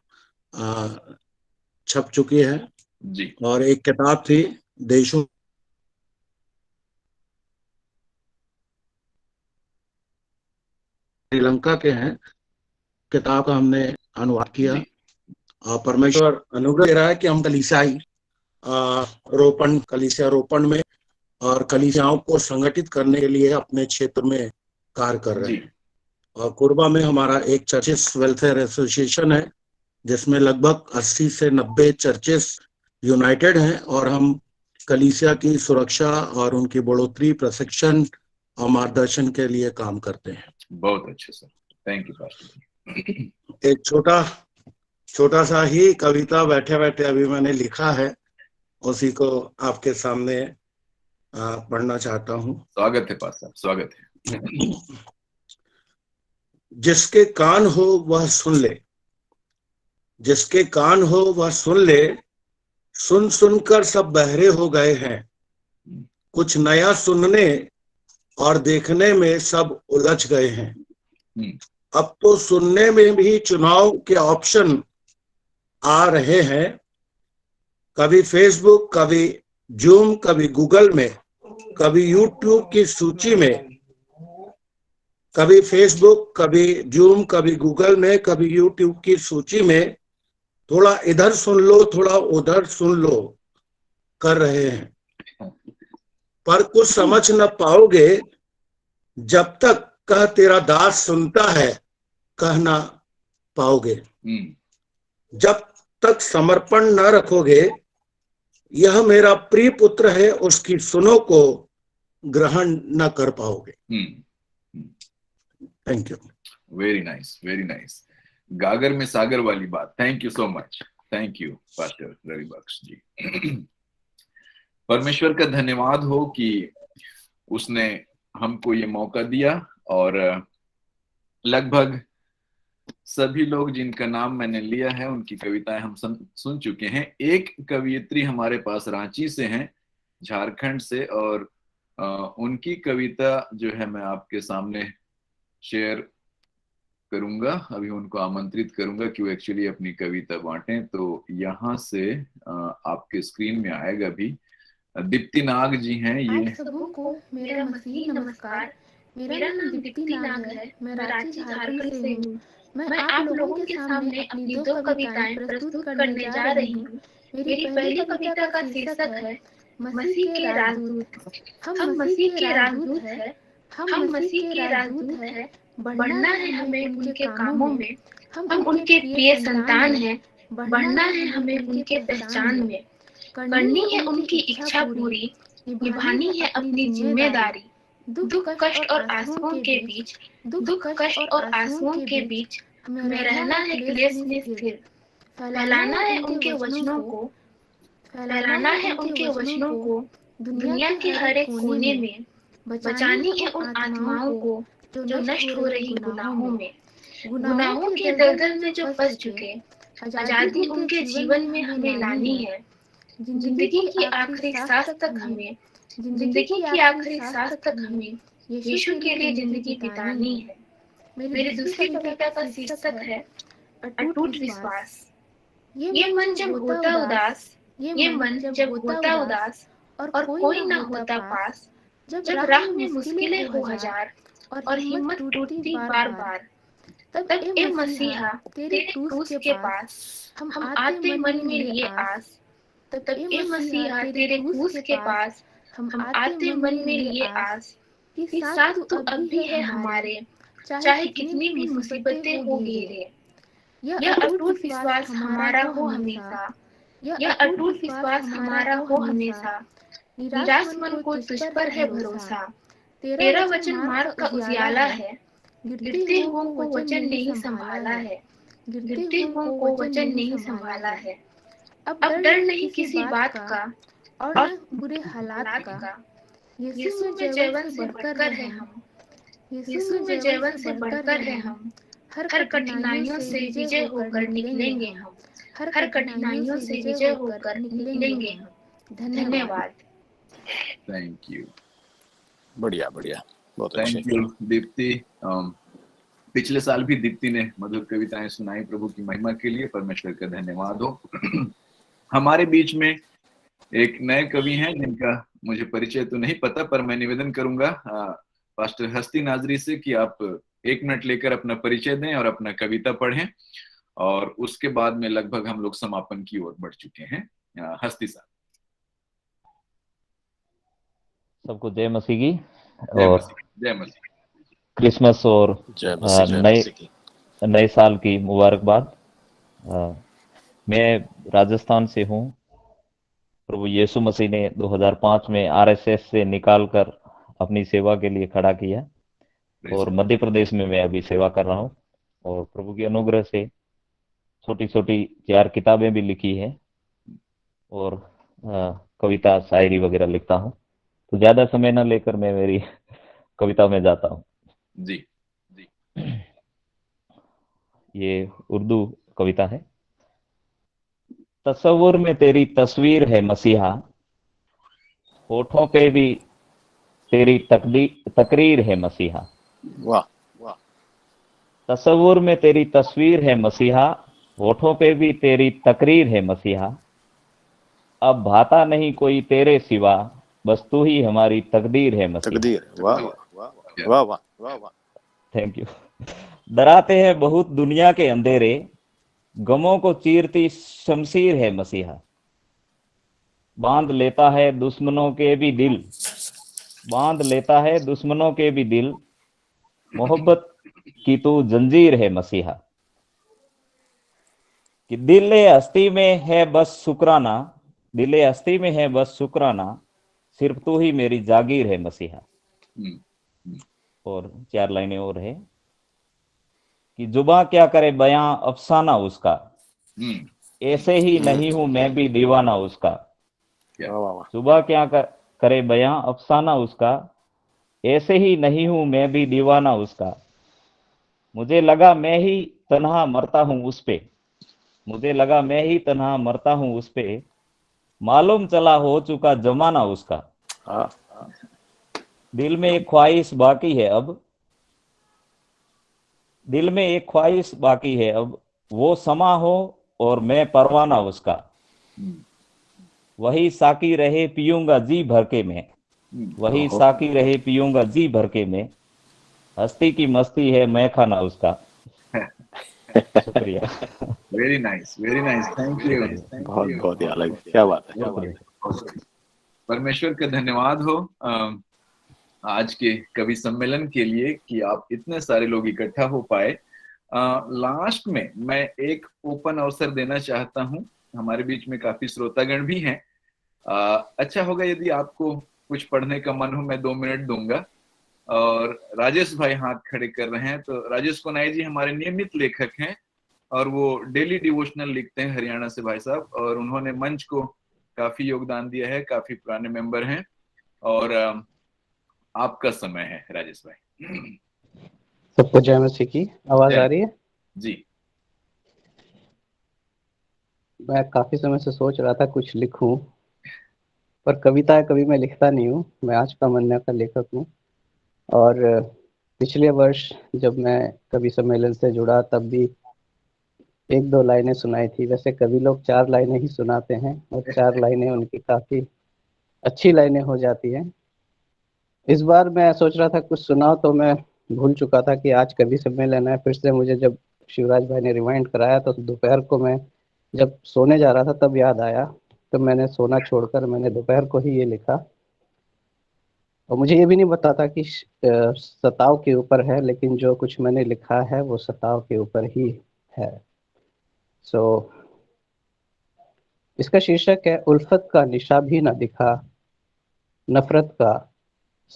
छप चुकी है जी। और एक किताब थी देशों श्रीलंका के हैं। किताब का हमने अनुवाद किया और परमेश्वर अनुग्रह दे रहा है कि हम कलीसियाई कलीसिया रोपण में और कलीसियाओं को संगठित करने के लिए अपने क्षेत्र में कार्य कर रहे हैं। और कोरबा में हमारा एक चर्चेस वेलफेयर एसोसिएशन है जिसमें लगभग 80 से 90 चर्चेस यूनाइटेड हैं और हम कलीसिया की सुरक्षा और उनकी बढ़ोतरी, प्रशिक्षण और मार्गदर्शन के लिए काम करते हैं। बहुत अच्छे सर, थैंक यू पास्टर। एक छोटा सा ही कविता बैठे बैठे अभी मैंने लिखा है, उसी को आपके सामने पढ़ना चाहता हूँ। स्वागत है पास्टर, स्वागत है। जिसके कान हो वह सुन ले, जिसके कान हो वह सुन ले, सुन सुनकर सब बहरे हो गए हैं। कुछ नया सुनने और देखने में सब उलझ गए हैं। अब तो सुनने में भी चुनाव के ऑप्शन आ रहे हैं, कभी फेसबुक, कभी जूम, कभी गूगल में, कभी यूट्यूब की सूची में, कभी फेसबुक, कभी जूम, कभी गूगल में, कभी यूट्यूब की सूची में। थोड़ा इधर सुन लो, थोड़ा उधर सुन लो कर रहे हैं, पर कुछ समझ न पाओगे जब तक कह तेरा दास सुनता है कह ना पाओगे। जब तक समर्पण न रखोगे, यह मेरा प्रिय पुत्र है, उसकी सुनो को ग्रहण न कर पाओगे। Thank you. Very nice, very nice. गागर में सागर वाली बात। Thank you so much, thank you pastor Ravi Bakhsh ji. परमेश्वर का धन्यवाद हो कि उसने हमको ये मौका दिया और लगभग सभी लोग जिनका नाम मैंने लिया है उनकी कविताएं हम सुन चुके हैं। एक कवियत्री हमारे पास रांची से हैं, झारखंड से, और उनकी कविता जो है मैं आपके सामने शेयर करूंगा। अभी उनको आमंत्रित करूंगा कि वो एक्चुअली अपनी कविता बांटें। तो यहाँ से आपके स्क्रीन में आएगा भी। दीप्ति नाग जी हैं ये। सबों को मेरा मसीही नमस्कार। मेरा नाम दीप्ति नाग है, मैं रांची झारखंड से हूँ। मैं आप लोगों के सामने अपनी 2 कविताएं प्रस्तुत करने जा रही हूँ। मेरी पहली कविता का शीर्षक है मसीह के राजदूत। हम मसीह के राजदूत हैं, हम मसीह के राजदूत हैं। बढ़ना है हमें उनके कामों में, हम उनके प्रिय संतान हैं। बढ़ना है हमें उनके पहचान में, करनी है उनकी इच्छा पूरी, निभानी है अपनी जिम्मेदारी। दुख कष्ट और आंसुओं के बीच, दुख कष्ट और आंसुओं के बीच हमें रहना है क्लेश में स्थिर। फैलाना है उनके वचनों को, फैलाना है उनके वचनों को दुनिया के हर एक कोने में। बचानी है उन आत्माओं को जो नष्ट हो रही गुनाहों में, गुनाहों के दलदल में जो फंस चुके। आजादी उनके जीवन में हमें लानी है। जिंदगी की आखिरी सांस तक हमें, जिंदगी की आखिरी सांस तक हमें यीशु के लिए जिंदगी बितानी है। मेरी दूसरी कविता का शीर्षक है अटूट विश्वास। ये मन जब होता उदास, ये मन जब होता उदास और कोई न होता पास, जब राह में मुश्किलें हो हजार और हिम्मत टूटती बार बार, तब ए मसीहा तेरे क्रूस के पास हम आते मन में लिए आस। तब ए मसीहा तेरे क्रूस के पास हम आते मन में लिए आस कि साथ तू अब भी है हमारे, चाहे कितनी भी मुसीबतें हो घेरे। यह अटूट विश्वास हमारा हो हमेशा, यह अटूट विश्वास हमारा हो हमेशा। निराश मन को तुझ पर है भरोसा, तेरा वचन मार्ग का उजियाला है। गिरते हुओं को वचन नहीं संभाला है, गिरते हुओं को वचन नहीं संभाला है। अब डर नहीं किसी बात का और न बुरे हालात का। यीशु में जीवन से बढ़कर है हम, यीशु में जीवन से बढ़कर है हम। हर कठिनाइयों से विजय होकर निकलेंगे हम, हर कठिनाइयों से विजय होकर निकलेंगे हम। धन्यवाद। Thank you. बढ़िया बढ़िया, बहुत अच्छे। Thank you Deepti. पिछले साल भी दीप्ति ने मधुर कविताएं सुनाई प्रभु की महिमा के लिए। परमेश्वर का धन्यवाद हो। हमारे बीच में एक नए कवि हैं जिनका मुझे परिचय तो नहीं पता, पर मैं निवेदन करूंगा पास्टर हस्ती नाजरी से कि आप 1 मिनट लेकर अपना परिचय दें और अपना कविता पढ़ें, और उसके बाद में लगभग हम लोग समापन की ओर बढ़ चुके हैं। हस्ती साहब। सबको जय मसीह की जय और मसीह, जय मसीह। क्रिसमस और नए साल की मुबारकबाद। मैं राजस्थान से हूँ। प्रभु यीशु मसीह ने 2005 में आरएसएस से निकालकर अपनी सेवा के लिए खड़ा किया, और मध्य प्रदेश में मैं अभी सेवा कर रहा हूँ, और प्रभु के अनुग्रह से छोटी छोटी 4 किताबें भी लिखी है, और कविता शायरी वगैरह लिखता हूँ। तो ज्यादा समय न लेकर मैं मेरी कविता में जाता हूँ। जी जी। ये उर्दू कविता है। तस्वुर में तेरी तस्वीर है मसीहा, होठों पे भी तेरी तकरीर है मसीहा। वाह वाह। तस्वुर में तेरी तस्वीर है मसीहा, होठों पे भी तेरी तकरीर है मसीहा। अब भाता नहीं कोई तेरे सिवा, बस तू ही हमारी तकदीर है मसीहा। तकदीर। वाह वाह वाह वाह वाह वाह। Thank you. डराते हैं बहुत दुनिया के अंधेरे, गमों को चीरती शमशीर है मसीहा। बांध लेता है दुश्मनों के भी दिल, बांध लेता है दुश्मनों के भी दिल, मोहब्बत की तू जंजीर है मसीहा। कि दिले हस्ती में है बस शुक्राना, दिले हस्ती में है बस शुक्राना, सिर्फ तू ही मेरी जागीर है मसीहा। और 4 लाइनें और है कि जुबां क्या करे बयां अफसाना उसका, ऐसे ही नहीं हूं मैं भी दीवाना उसका। जुबां क्या करे बयां अफसाना उसका, ऐसे ही नहीं हूं मैं भी दीवाना उसका। मुझे लगा मैं ही तन्हा मरता हूं उस पे, मुझे लगा मैं ही तन्हा मरता हूं उस पे, मालूम चला हो चुका जमाना उसका। दिल में एक ख्वाहिश बाकी है अब, दिल में एक ख्वाहिश बाकी है अब, वो समा हो और मैं परवाना उसका। वही साकी रहे पीऊंगा जी भर के मैं, वही साकी रहे पीऊंगा जी भर के मैं, हस्ती की मस्ती है मैं खाना उसका। शुक्रिया। Very nice, very nice, thank you. बहुत बहुत ही अलग, क्या बात है, क्या बात है। परमेश्वर का धन्यवाद हो आज के कवि सम्मेलन के लिए कि आप इतने सारे लोग इकट्ठा हो पाए। लास्ट में मैं एक ओपन अवसर देना चाहता हूं, हमारे बीच में काफी श्रोतागण भी हैं। अच्छा होगा यदि आपको कुछ पढ़ने का मन हो, मैं 2 मिनट दूंगा। और राजेश भाई हाथ खड़े कर रहे हैं, तो राजेश कोनाई जी हमारे नियमित लेखक हैं और वो डेली डिवोशनल लिखते हैं हरियाणा से भाई साहब, और उन्होंने मंच को काफी योगदान दिया है, काफी पुराने मेंबर हैं। और आपका समय है राजेश भाई। सबको जय मसीह की। आवाज आ रही है जी? मैं काफी समय से सोच रहा था कुछ लिखूं, पर कविताएं कभी मैं लिखता नहीं हूं। मैं आज का मन्ना का लेखक हूं, और पिछले वर्ष जब मैं कवि सम्मेलन से जुड़ा तब भी 1-2 लाइनें सुनाई थी। वैसे कवि लोग 4 लाइनें ही सुनाते हैं, और 4 लाइनें उनकी काफी अच्छी लाइनें हो जाती हैं। इस बार मैं सोच रहा था कुछ सुनाओ, तो मैं भूल चुका था कि आज कवि सम्मेलन है। फिर से मुझे जब शिवराज भाई ने रिमाइंड कराया तो दोपहर को मैं जब सोने जा रहा था तब याद आया, तो मैंने सोना छोड़कर मैंने दोपहर को ही ये लिखा। और मुझे ये भी नहीं पता था कि सताव के ऊपर है, लेकिन जो कुछ मैंने लिखा है वो सताव के ऊपर ही है। इसका शीर्षक है उल्फत का निशा भी न दिखा, नफरत का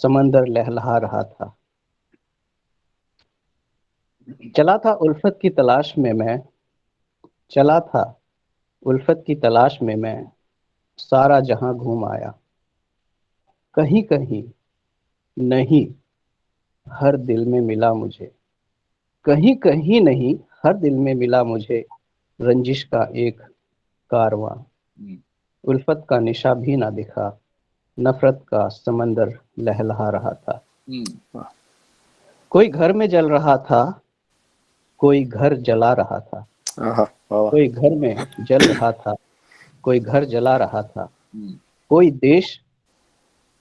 समंदर लहलहा रहा था। चला था उल्फत की तलाश में मैं, चला था उल्फत की तलाश में मैं, सारा जहां घूम आया। कहीं कहीं नहीं हर दिल में मिला मुझे, कहीं कहीं नहीं हर दिल में मिला मुझे, रंजिश का एक कारवां। उल्फत का निशा भी ना दिखा, नफरत का समंदर लहलहा रहा था। कोई घर में जल रहा था, कोई घर जला रहा था, कोई घर में जल रहा था, कोई घर जला रहा था, कोई देश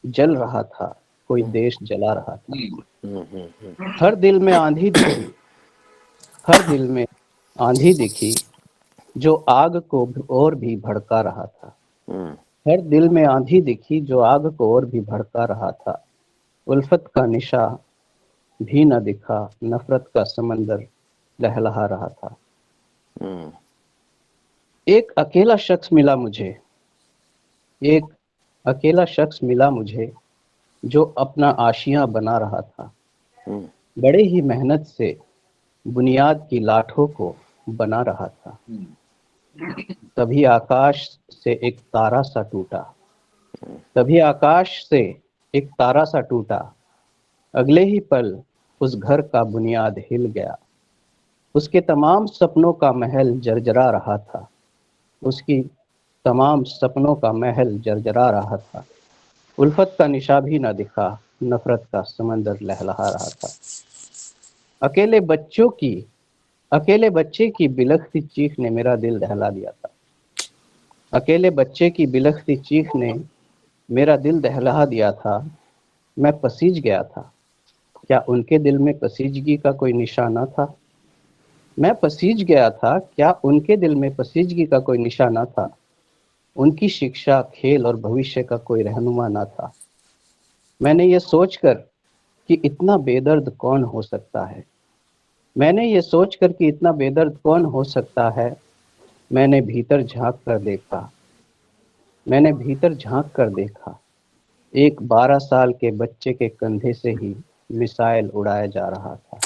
जल रहा था, कोई देश जला रहा था। हर दिल में आंधी दिखी, हर दिल में आंधी दिखी जो आग को और भी भड़का रहा था। हर दिल में आंधी दिखी जो आग को और भी भड़का रहा था। उल्फत का निशा भी न दिखा, नफरत का समंदर लहलहा रहा था। एक अकेला शख्स मिला मुझे, एक अकेला शख्स मिला मुझे जो अपना आशियां बना रहा था। बड़े ही मेहनत से बुनियाद की लाठों को बना रहा था। तभी आकाश से एक तारा सा टूटा, तभी आकाश से एक तारा सा टूटा। अगले ही पल उस घर का बुनियाद हिल गया। उसके तमाम सपनों का महल जर्जरा रहा था, उसकी तमाम सपनों का महल जर्जरा रहा था। उल्फत का निशा भी न दिखा, नफरत का समंदर लहलहा रहा था। अकेले बच्चे की बिलखती चीख ने मेरा दिल दहला दिया था। अकेले बच्चे की बिलखती चीख ने मेरा दिल दहला दिया था। मैं पसीज गया था। क्या उनके दिल में पसीजगी का कोई निशाना था? मैं पसीज गया था। क्या उनके दिल में पसीजगी का कोई निशाना था? उनकी शिक्षा, खेल और भविष्य का कोई रहनुमा ना था। मैंने ये सोचकर कि इतना बेदर्द कौन हो सकता है, मैंने ये सोचकर कि इतना बेदर्द कौन हो सकता है, मैंने भीतर झांक कर देखा, मैंने भीतर झांक कर देखा। एक 12 साल के बच्चे के कंधे से ही मिसाइल उड़ाया जा रहा था।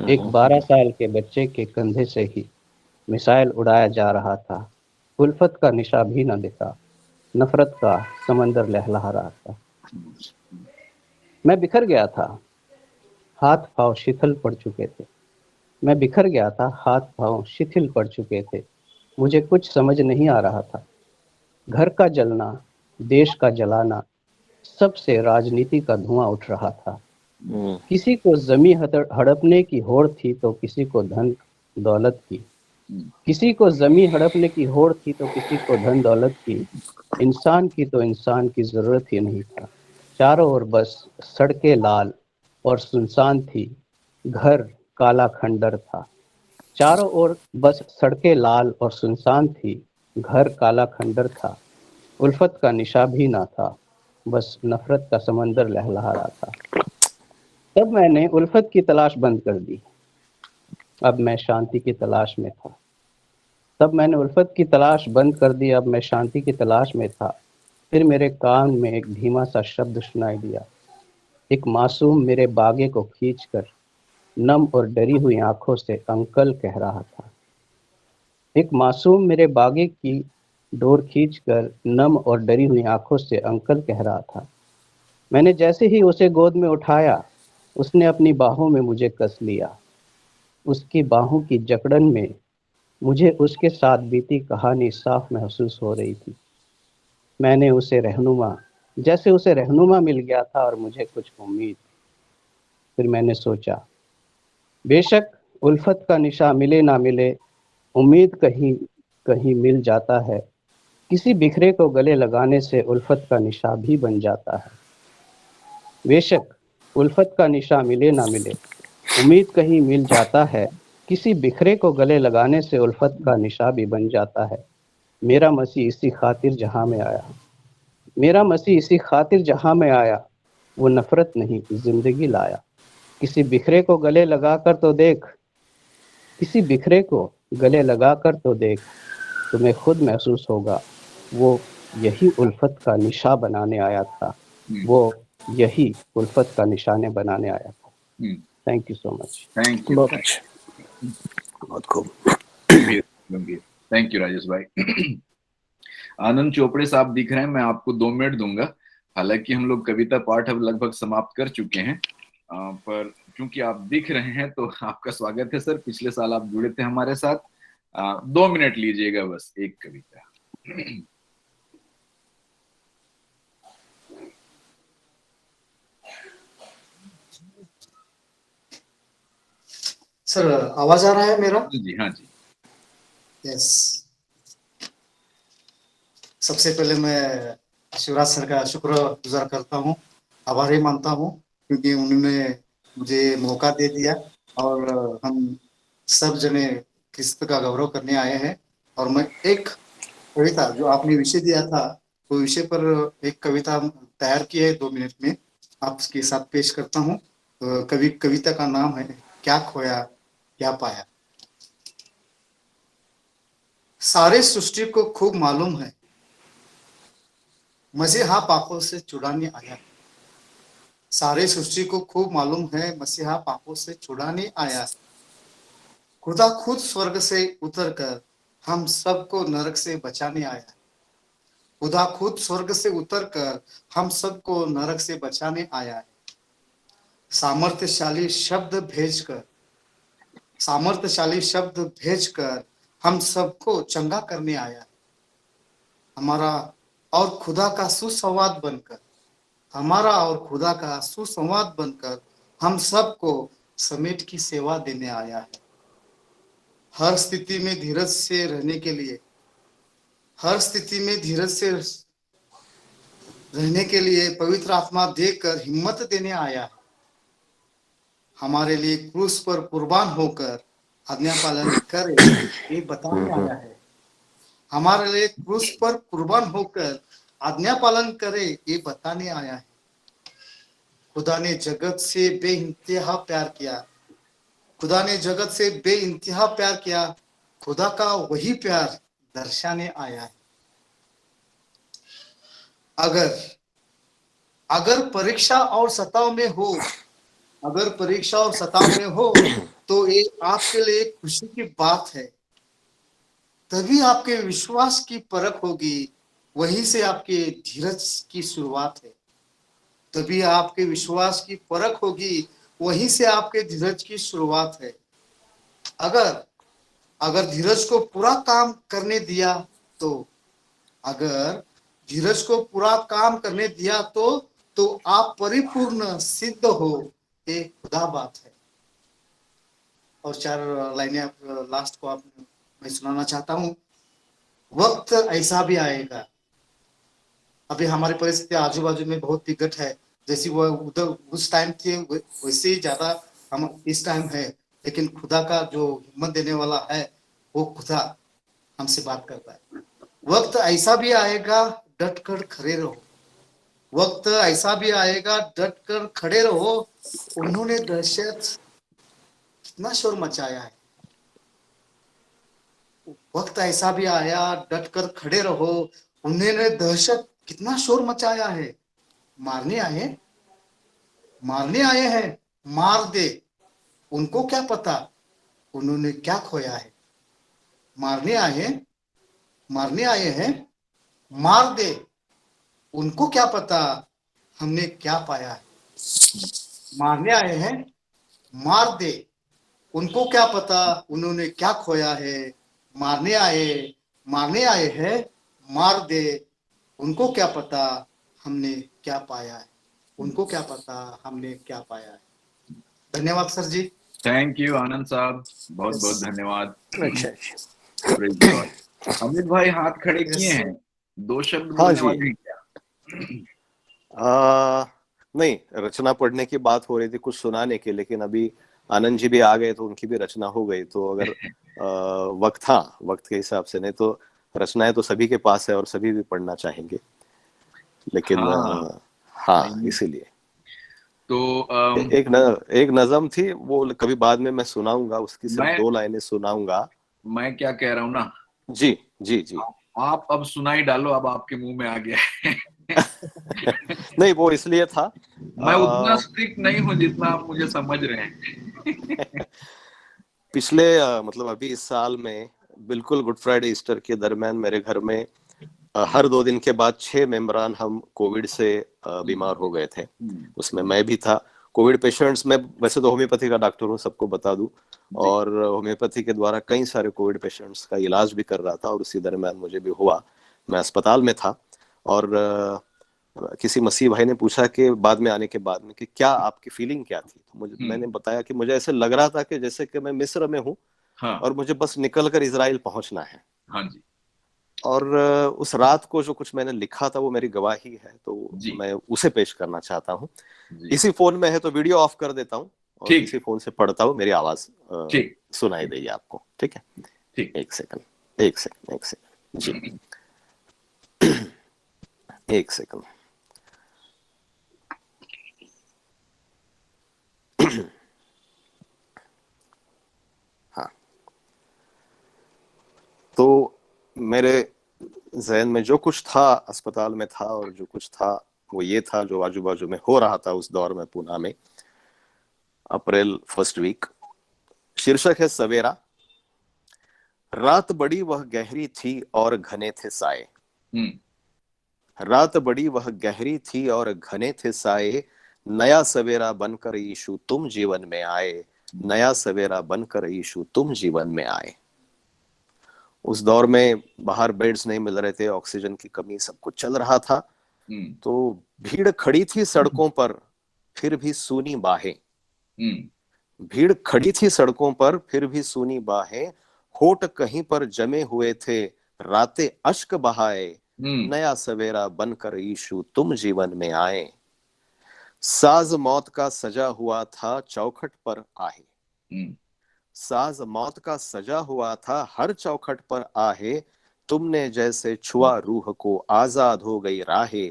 एक 12 साल के बच्चे के कंधे से ही मिसाइल उड़ाया जा रहा था। उल्फत का निशा भी न दिखा, नफरत का समंदर लहलहा रहा था। मैं बिखर गया था, हाथ पांव शिथिल पड़ चुके थे। मैं बिखर गया था, हाथ पांव शिथिल पड़ चुके थे। मुझे कुछ समझ नहीं आ रहा था। घर का जलना, देश का जलाना, सबसे राजनीति का धुआं उठ रहा था। किसी को जमी हड़पने की होड़ थी तो किसी को धन दौलत की, किसी को जमी हड़पने की होड़ थी तो किसी को धन दौलत की। इंसान की तो इंसान की जरूरत ही नहीं था। चारों ओर बस सड़कें लाल और सुनसान थी, घर काला खंडर था। चारों ओर बस सड़कें लाल और सुनसान थी, घर काला खंडर था। उल्फत का निशा भी ना था, बस नफरत का समंदर लहलहा रहा था। तब मैंने उल्फत की तलाश बंद कर दी। अब मैं शांति की तलाश में था। तब मैंने उल्फत की तलाश बंद कर दी। अब मैं शांति की तलाश में था। फिर मेरे कान में एक धीमा सा शब्द सुनाई दिया। एक मासूम मेरे बागे को खींचकर नम और डरी हुई आंखों से अंकल कह रहा था। एक मासूम मेरे बागे की डोर खींचकर नम और डरी हुई आंखों से अंकल कह रहा था। मैंने जैसे ही उसे गोद में उठाया, उसने अपनी बाहों में मुझे कस लिया। उसकी बाहों की जकड़न में मुझे उसके साथ बीती कहानी साफ महसूस हो रही थी। मैंने उसे रहनुमा, जैसे उसे रहनुमा मिल गया था और मुझे कुछ उम्मीद। फिर मैंने सोचा, बेशक उल्फत का निशा मिले ना मिले, उम्मीद कहीं कहीं मिल जाता है। किसी बिखरे को गले लगाने से उल्फत का निशा भी बन जाता है। बेशक उल्फत का निशा मिले ना मिले, उम्मीद कहीं मिल जाता है। किसी बिखरे को गले लगाने से उल्फत का निशा भी बन जाता है। मेरा मसीह इसी खातिर जहां में आया, मेरा मसीह इसी खातिर जहां में आया, वो नफरत नहीं जिंदगी लाया। किसी बिखरे को गले लगाकर तो देख, किसी बिखरे को गले लगाकर तो देख, तुम्हें खुद महसूस होगा वो यही उल्फत का निशा बनाने आया था, वो यही उल्फत का निशाने बनाने आया था। Thank you so much. Thank you, बहुत खूब। थैंक यू राजेश भाई। आनंद चोपड़े साहब दिख रहे हैं, मैं आपको 2 मिनट दूंगा। हालांकि हम लोग कविता पाठ अब लगभग समाप्त कर चुके हैं, पर क्योंकि आप दिख रहे हैं तो आपका स्वागत है सर। पिछले साल आप जुड़े थे हमारे साथ। 2 मिनट लीजिएगा बस, एक कविता। सर आवाज आ रहा है मेरा? जी हाँ जी। यस। सबसे पहले मैं शिवराज सर का शुक्रगुजार करता हूँ आभारी मानता हूँ, क्योंकि उन्होंने मुझे मौका दे दिया और हम सब जने क्रिस्त का गौरव करने आए हैं। और मैं एक कविता जो आपने विषय दिया था, वो विषय पर एक कविता तैयार की है, 2 मिनट में आपके साथ पेश करता हूँ। कविता का नाम है क्या खोया क्या पाया। सारे सृष्टि को खूब मालूम है, मसीहा पापों से छुड़ाने आया। सारे सृष्टि को खूब मालूम है, मसीहा पापों से छुड़ाने आया। खुदा खुद स्वर्ग से उतरकर हम सबको नरक से बचाने आया। खुदा खुद स्वर्ग से उतरकर हम सबको नरक से बचाने आया है। सामर्थ्यशाली शब्द भेजकर हम सबको चंगा करने आया। हमारा और खुदा का सुसंवाद बनकर हम सबको समेट की सेवा देने आया है। हर स्थिति में धीरज से रहने के लिए पवित्र आत्मा देकर हिम्मत देने आया है। हमारे लिए क्रूस पर कुर्बान होकर आज्ञा पालन करे ये बताने आया है। हमारे लिए क्रूस पर कुर्बान होकर आज्ञा पालन करे ये बताने आया है। खुदा ने जगत से बेइंतहा प्यार किया। खुदा का वही प्यार दर्शाने आया है। अगर परीक्षा और सताव में हो तो ये आपके लिए खुशी की बात है। तभी आपके विश्वास की परख होगी, वहीं से आपके धीरज की शुरुआत है। अगर धीरज को पूरा काम करने दिया तो आप परिपूर्ण सिद्ध हो, ये खुदा बात है। और 4 लाइनें लास्ट को मैं सुनाना चाहता हूँ। वक्त ऐसा भी आएगा, अभी हमारी परिस्थिति आजू बाजू में बहुत विकट है, जैसी वो उधर उस टाइम थे वैसे ही ज्यादा हम इस टाइम है। लेकिन खुदा का जो हिम्मत देने वाला है वो खुदा हमसे बात करता है। वक्त ऐसा भी आएगा, डटकर खड़े रहो। उन्होंने दहशत कितना शोर मचाया है। वक्त ऐसा भी आया, डटकर खड़े रहो। उन्होंने दहशत कितना शोर मचाया है। मारने आए हैं, मार दे, उनको क्या पता उन्होंने क्या खोया है। मारने आए हैं, मार दे, उनको क्या पता हमने क्या पाया है। मारने आए हैं, मार दे, उनको क्या पता उन्होंने क्या खोया है। मारने आए हैं, मार दे, उनको क्या पता हमने क्या पाया है। धन्यवाद सर जी। थैंक यू आनंद साहब, बहुत बहुत धन्यवाद। अमित भाई हाथ खड़े किए हैं, 2 शब्द बोलने वाले हैं क्या? नहीं, रचना पढ़ने की बात हो रही थी, कुछ सुनाने की, लेकिन अभी आनंद जी भी आ गए तो उनकी भी रचना हो गई। तो अगर वक्त के हिसाब से, नहीं तो रचनाएं तो सभी के पास है और सभी भी पढ़ना चाहेंगे, लेकिन इसीलिए तो एक नज़म थी, वो कभी बाद में मैं सुनाऊंगा, उसकी सिर्फ 2 लाइनें सुनाऊंगा। मैं क्या कह रहा हूँ ना, जी आप अब सुनाई डालो, अब आपके मुंह में आ गया है। नहीं, वो इसलिए था, मैं उतना स्ट्रिक्ट नहीं हूँ जितना आप मुझे समझ रहे हैं। पिछले मतलब अभी इस साल में बिल्कुल गुड फ्राइडे ईस्टर के दरमियान मेरे घर में हर 2 दिन के बाद 6 मेंबरान हम कोविड से बीमार हो गए थे। उसमें मैं भी था। कोविड पेशेंट्स में, वैसे तो होम्योपैथी का डॉक्टर हूँ, सबको बता दूं, और होम्योपैथी के द्वारा कई सारे कोविड पेशेंट्स का इलाज भी कर रहा था, और उसी दरमियान मुझे भी हुआ। मैं अस्पताल में था और किसी मसीह भाई ने पूछा कि बाद में आने के बाद में कि क्या आपकी फीलिंग क्या थी। तो मैंने बताया कि मुझे ऐसे लग रहा था कि जैसे कि मैं मिस्र में हूँ और मुझे बस निकल कर इजराइल पहुंचना है। और उस रात को जो कुछ मैंने लिखा था वो मेरी गवाही है, तो मैं उसे पेश करना चाहता हूँ। इसी फोन में है तो वीडियो ऑफ कर देता हूँ और इसी फोन से पढ़ता हूँ, मेरी आवाज सुनाई देगी आपको, ठीक है? ठीक, एक सेकंड जी, एक सेकंड। हाँ, तो मेरे जहन में जो कुछ था अस्पताल में था, और जो कुछ था वो ये था जो आजू बाजू में हो रहा था उस दौर में पूना में, अप्रैल फर्स्ट वीक। शीर्षक है सवेरा। रात बड़ी वह गहरी थी और घने थे साए, रात बड़ी वह गहरी थी और घने थे साए, नया सवेरा बनकर यीशु तुम जीवन में आए, नया सवेरा बनकर यीशु तुम जीवन में आए। उस दौर में बाहर बेड्स नहीं मिल रहे थे, ऑक्सीजन की कमी, सब कुछ चल रहा था। तो भीड़ खड़ी थी सड़कों पर फिर भी सूनी बाहें, भीड़ खड़ी थी सड़कों पर फिर भी सूनी बाहें, होठ कहीं पर जमे हुए थे रातें अश्क बहाए, नया सवेरा बनकर यीशु तुम जीवन में आए। साज मौत का सजा हुआ था चौखट पर आहे, साज मौत का सजा हुआ था हर चौखट पर आहे, तुमने जैसे छुआ रूह को आजाद हो गई राहे,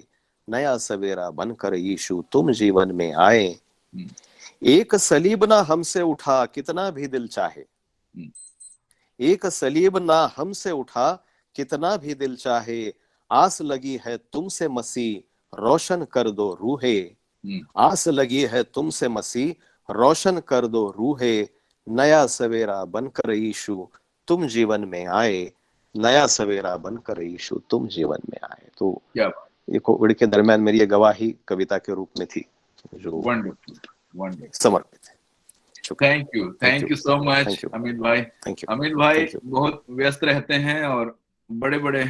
नया सवेरा बनकर यीशु तुम जीवन में आए। एक सलीब ना हमसे उठा कितना भी दिल चाहे, एक सलीब ना हमसे उठा कितना भी दिल चाहे, आस लगी है तुमसे मसीह रोशन कर दो रूहे, आस लगी है तुमसे मसीह रोशन कर दो रूहे, नया सवेरा बनकर यीशु तुम जीवन में आए, नया सवेरा बनकर यीशु तुम जीवन में आए। तो ये कोविड के दरमियान मेरी ये गवाही कविता के रूप में थी जो समर्पित है। Thank you so much Amit भाई। अमित भाई बहुत व्यस्त रहते हैं और बड़े बड़े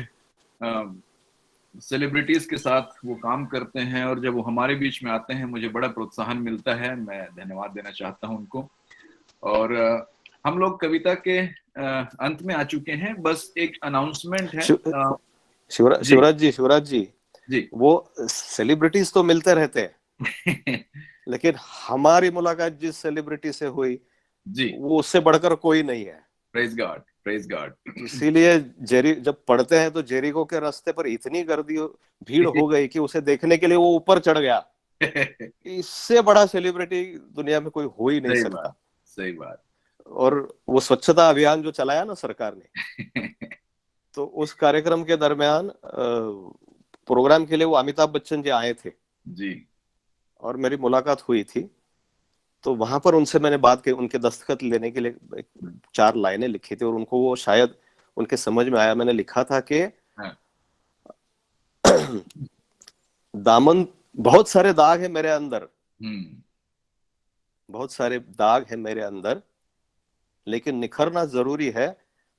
सेलिब्रिटीज के साथ वो काम करते हैं, और जब वो हमारे बीच में आते हैं मुझे बड़ा प्रोत्साहन मिलता है, मैं धन्यवाद देना चाहता हूं उनको। और हम लोग कविता के अंत में आ चुके हैं, बस एक अनाउंसमेंट है। शिवराज जी, वो सेलिब्रिटीज तो मिलते रहते हैं लेकिन हमारी मुलाकात जिस सेलिब्रिटी से हुई जी वो उससे बढ़कर कोई नहीं है। Praise God. इसीलिए जब पढ़ते हैं तो जेरिको के रास्ते पर इतनी गर्दी भीड़ हो गई कि उसे देखने के लिए वो ऊपर चढ़ गया। इससे बड़ा सेलिब्रिटी दुनिया में कोई हो ही नहीं सकता। सही बात। और वो स्वच्छता अभियान जो चलाया ना सरकार ने तो उस कार्यक्रम के दरमियान प्रोग्राम के लिए वो अमिताभ बच्चन जी आए थे जी, और मेरी मुलाकात हुई थी। तो वहां पर उनसे मैंने बात की, उनके दस्तखत लेने के लिए 4 लाइनें लिखी थी और उनको वो शायद उनके समझ में आया। मैंने लिखा था कि दामन, बहुत सारे दाग है मेरे अंदर, बहुत सारे दाग है मेरे अंदर, लेकिन निखरना जरूरी है।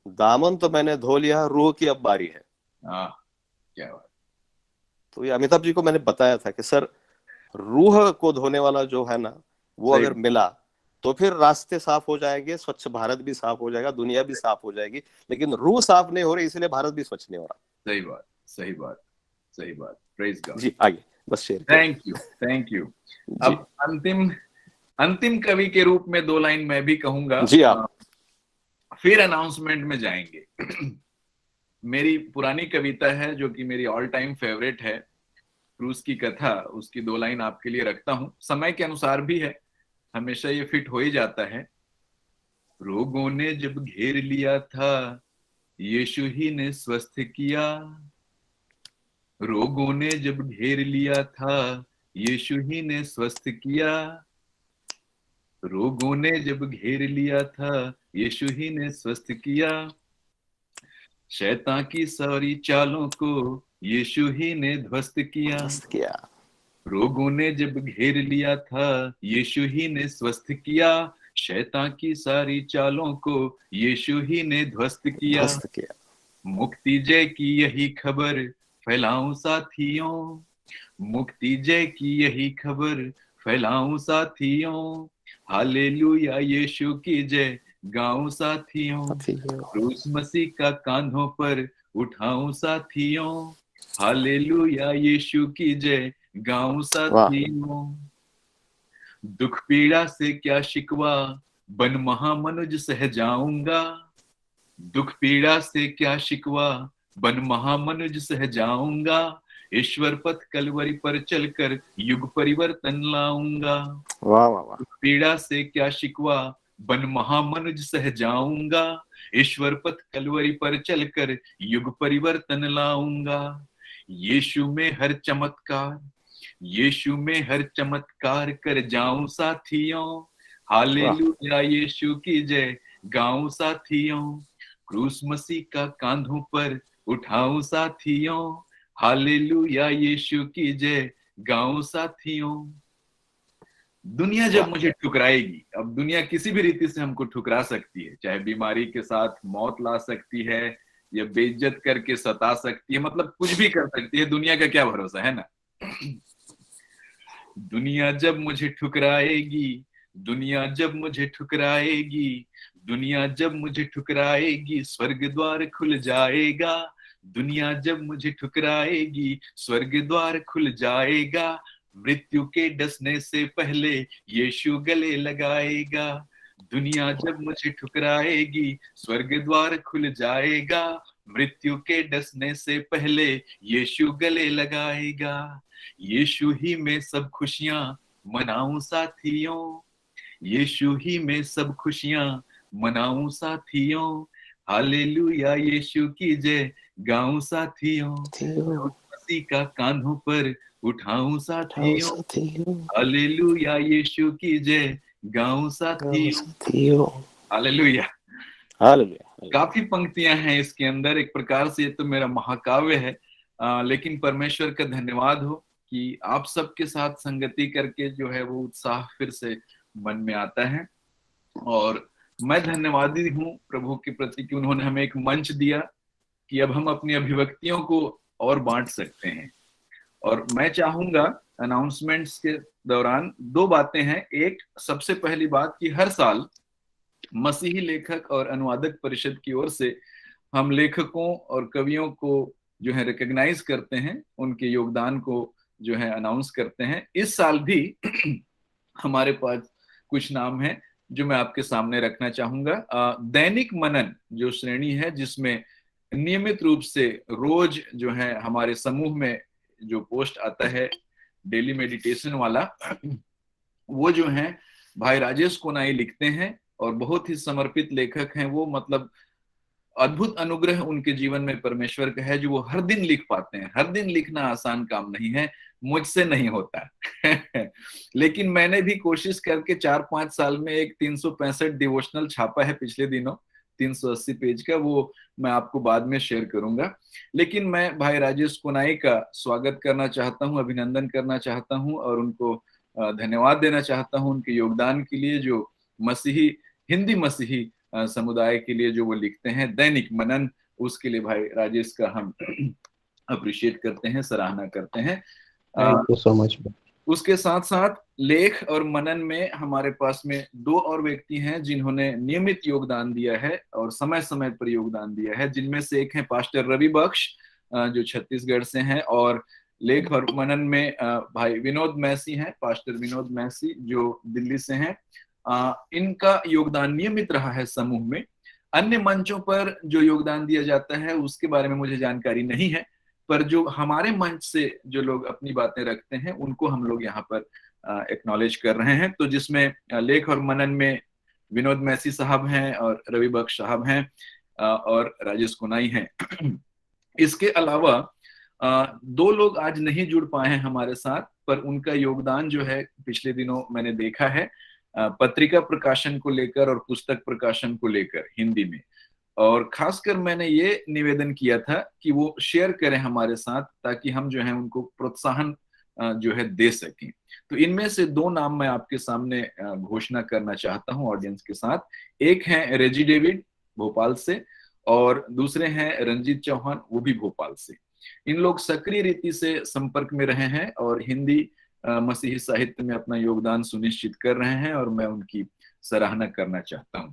दामन तो मैंने धो लिया, रूह की अब बारी है। क्या बात। तो ये अमिताभ जी को मैंने बताया था कि सर रूह को धोने वाला जो है ना वो अगर मिला तो फिर रास्ते साफ हो जाएंगे, स्वच्छ भारत भी साफ हो जाएगा, दुनिया भी साफ हो जाएगी, लेकिन रूह साफ नहीं हो रही इसलिए भारत भी स्वच्छ नहीं हो रहा। सही बात। प्रेज गॉड जी, आगे बस शेयर। Thank you. अब अंतिम कवि के रूप में 2 लाइन मैं भी कहूंगा जी, आप फिर अनाउंसमेंट में जाएंगे। मेरी पुरानी कविता है जो कि मेरी ऑल टाइम फेवरेट है, क्रूस की कथा, उसकी 2 लाइन आपके लिए रखता हूं। समय के अनुसार भी है, हमेशा ये फिट हो ही जाता है। रोगों ने जब घेर लिया था यीशु ही ने स्वस्थ किया, रोगों ने जब घेर लिया था यीशु ही ने स्वस्थ किया, रोगों ने जब घेर लिया था यीशु ही ने स्वस्थ किया, शैतान की सारी चालों को यीशु ही ने ध्वस्त किया। रोगों ने जब घेर लिया था यीशु ही ने स्वस्थ किया, शैतान की सारी चालों को यीशु ही ने ध्वस्त किया। मुक्ति जय की यही खबर फैलाऊं साथियों, मुक्ति जय की यही खबर फैलाऊं साथियों, हालेलुया यीशु की जय गाऊं साथियों, क्रूस मसीह का कांधों पर उठाऊं साथियों, हालेलुया यीशु की जय गाऊं साथियों। दुख पीड़ा से क्या शिकवा, बन महामनुज सह जाऊंगा। दुख पीड़ा से क्या शिकवा, बन महामनुज सह जाऊंगा। ईश्वर पथ कलवरी पर चलकर युग परिवर्तन लाऊंगा। वाह वाह वाह। दुख पीड़ा से क्या शिकवा, बन महामनुज सह जाऊंगा। ईश्वर पथ कलवरी पर चलकर युग परिवर्तन लाऊंगा। यीशु में हर चमत्कार, यीशु में हर चमत्कार कर जाऊं साथियों। हालेलुया यीशु की जय गाऊं साथियों। क्रूस मसीह का कांधों पर उठाऊं साथियों। हालेलुया यीशु की जय गाऊं साथियों। दुनिया जब मुझे ठुकराएगी, अब दुनिया किसी भी रीति से हमको ठुकरा सकती है, चाहे बीमारी के साथ मौत ला सकती है या बेइज्जत करके सता सकती है, मतलब कुछ भी कर सकती है। दुनिया का क्या भरोसा है ना। दुनिया जब मुझे ठुकराएगी, दुनिया जब मुझे ठुकराएगी, दुनिया जब मुझे ठुकराएगी, स्वर्ग द्वार खुल जाएगा। दुनिया जब मुझे ठुकराएगी, स्वर्ग द्वार खुल जाएगा। मृत्यु के डसने से पहले यीशु गले लगाएगा। दुनिया जब मुझे ठुकराएगी, स्वर्ग द्वार खुल जाएगा। मृत्यु के डसने से पहले यीशु गले लगाएगा। यीशु ही में सब खुशियां मनाऊं साथियों। यीशु ही में सब खुशियां मनाऊं साथियों। हालेलुया यीशु की जय गाऊं साथियों। मसीह का कांधों पर उठाऊं साथियों। हालेलुया यीशु की जय गाऊं साथियों। हालेलुया। हालेलुया। काफी पंक्तियां हैं इसके अंदर, एक प्रकार से ये तो मेरा महाकाव्य है। लेकिन परमेश्वर का धन्यवाद हो कि आप सबके साथ संगति करके जो है वो उत्साह फिर से मन में आता है। और मैं धन्यवादी हूँ प्रभु के प्रति कि उन्होंने हमें एक मंच दिया कि अब हम अपनी अभिव्यक्तियों को और बांट सकते हैं। और मैं चाहूंगा अनाउंसमेंट्स के दौरान दो बातें हैं। एक, सबसे पहली बात कि हर साल मसीही लेखक और अनुवादक परिषद की ओर से हम लेखकों और कवियों को जो है रिकॉग्नाइज करते हैं, उनके योगदान को जो है अनाउंस करते हैं। इस साल भी हमारे पास कुछ नाम हैं जो मैं आपके सामने रखना चाहूंगा। दैनिक मनन जो श्रेणी है, जिसमें नियमित रूप से रोज जो है हमारे समूह में जो पोस्ट आता है डेली मेडिटेशन वाला, वो जो है भाई राजेश कोनाई लिखते हैं और बहुत ही समर्पित लेखक हैं वो। मतलब अद्भुत अनुग्रह उनके जीवन में परमेश्वर का है जो वो हर दिन लिख पाते हैं। हर दिन लिखना आसान काम नहीं है, मुझसे नहीं होता। लेकिन मैंने भी कोशिश करके 4-5 साल में एक 365 डिवोशनल छापा है पिछले दिनों, 380 पेज का, वो मैं आपको बाद में शेयर करूंगा। लेकिन मैं भाई राजेश कोनाई का स्वागत करना चाहता हूं, अभिनंदन करना चाहता हूं और उनको धन्यवाद देना चाहता हूं उनके योगदान के लिए, जो मसीही, हिंदी मसीही समुदाय के लिए जो वो लिखते हैं। दैनिक मनन, उसके लिए भाई राजेश का हम अप्रिशिएट करते हैं, सराहना करते हैं। Thank you so much. उसके साथ साथ लेख और मनन में हमारे पास में दो और व्यक्ति हैं जिन्होंने नियमित योगदान दिया है और समय समय पर योगदान दिया है, जिनमें से एक है पास्टर रवि बख्श जो छत्तीसगढ़ से हैं, और लेख और मनन में भाई विनोद मैसी हैं, पास्टर विनोद मैसी जो दिल्ली से हैं। इनका योगदान नियमित रहा है समूह में। अन्य मंचों पर जो योगदान दिया जाता है उसके बारे में मुझे जानकारी नहीं है, पर जो हमारे मंच से जो लोग अपनी बातें रखते हैं उनको हम लोग यहाँ पर एक्नॉलेज कर रहे हैं। तो जिसमें लेख और मनन में विनोद मैसी साहब हैं और रवि बख्श साहब हैं और राजेश कोनाई हैं। इसके अलावा दो लोग आज नहीं जुड़ पाए हैं हमारे साथ, पर उनका योगदान जो है पिछले दिनों मैंने देखा है पत्रिका प्रकाशन को लेकर और पुस्तक प्रकाशन को लेकर हिंदी में। और खासकर मैंने ये निवेदन किया था कि वो शेयर करें हमारे साथ ताकि हम जो है उनको प्रोत्साहन जो है दे सकें। तो इनमें से दो नाम मैं आपके सामने घोषणा करना चाहता हूं ऑडियंस के साथ। एक है रेजी डेविड भोपाल से और दूसरे हैं रंजीत चौहान, वो भी भोपाल से। इन लोग सक्रिय रीति से संपर्क में रहे हैं और हिंदी मसीही साहित्य में अपना योगदान सुनिश्चित कर रहे हैं और मैं उनकी सराहना करना चाहता हूं।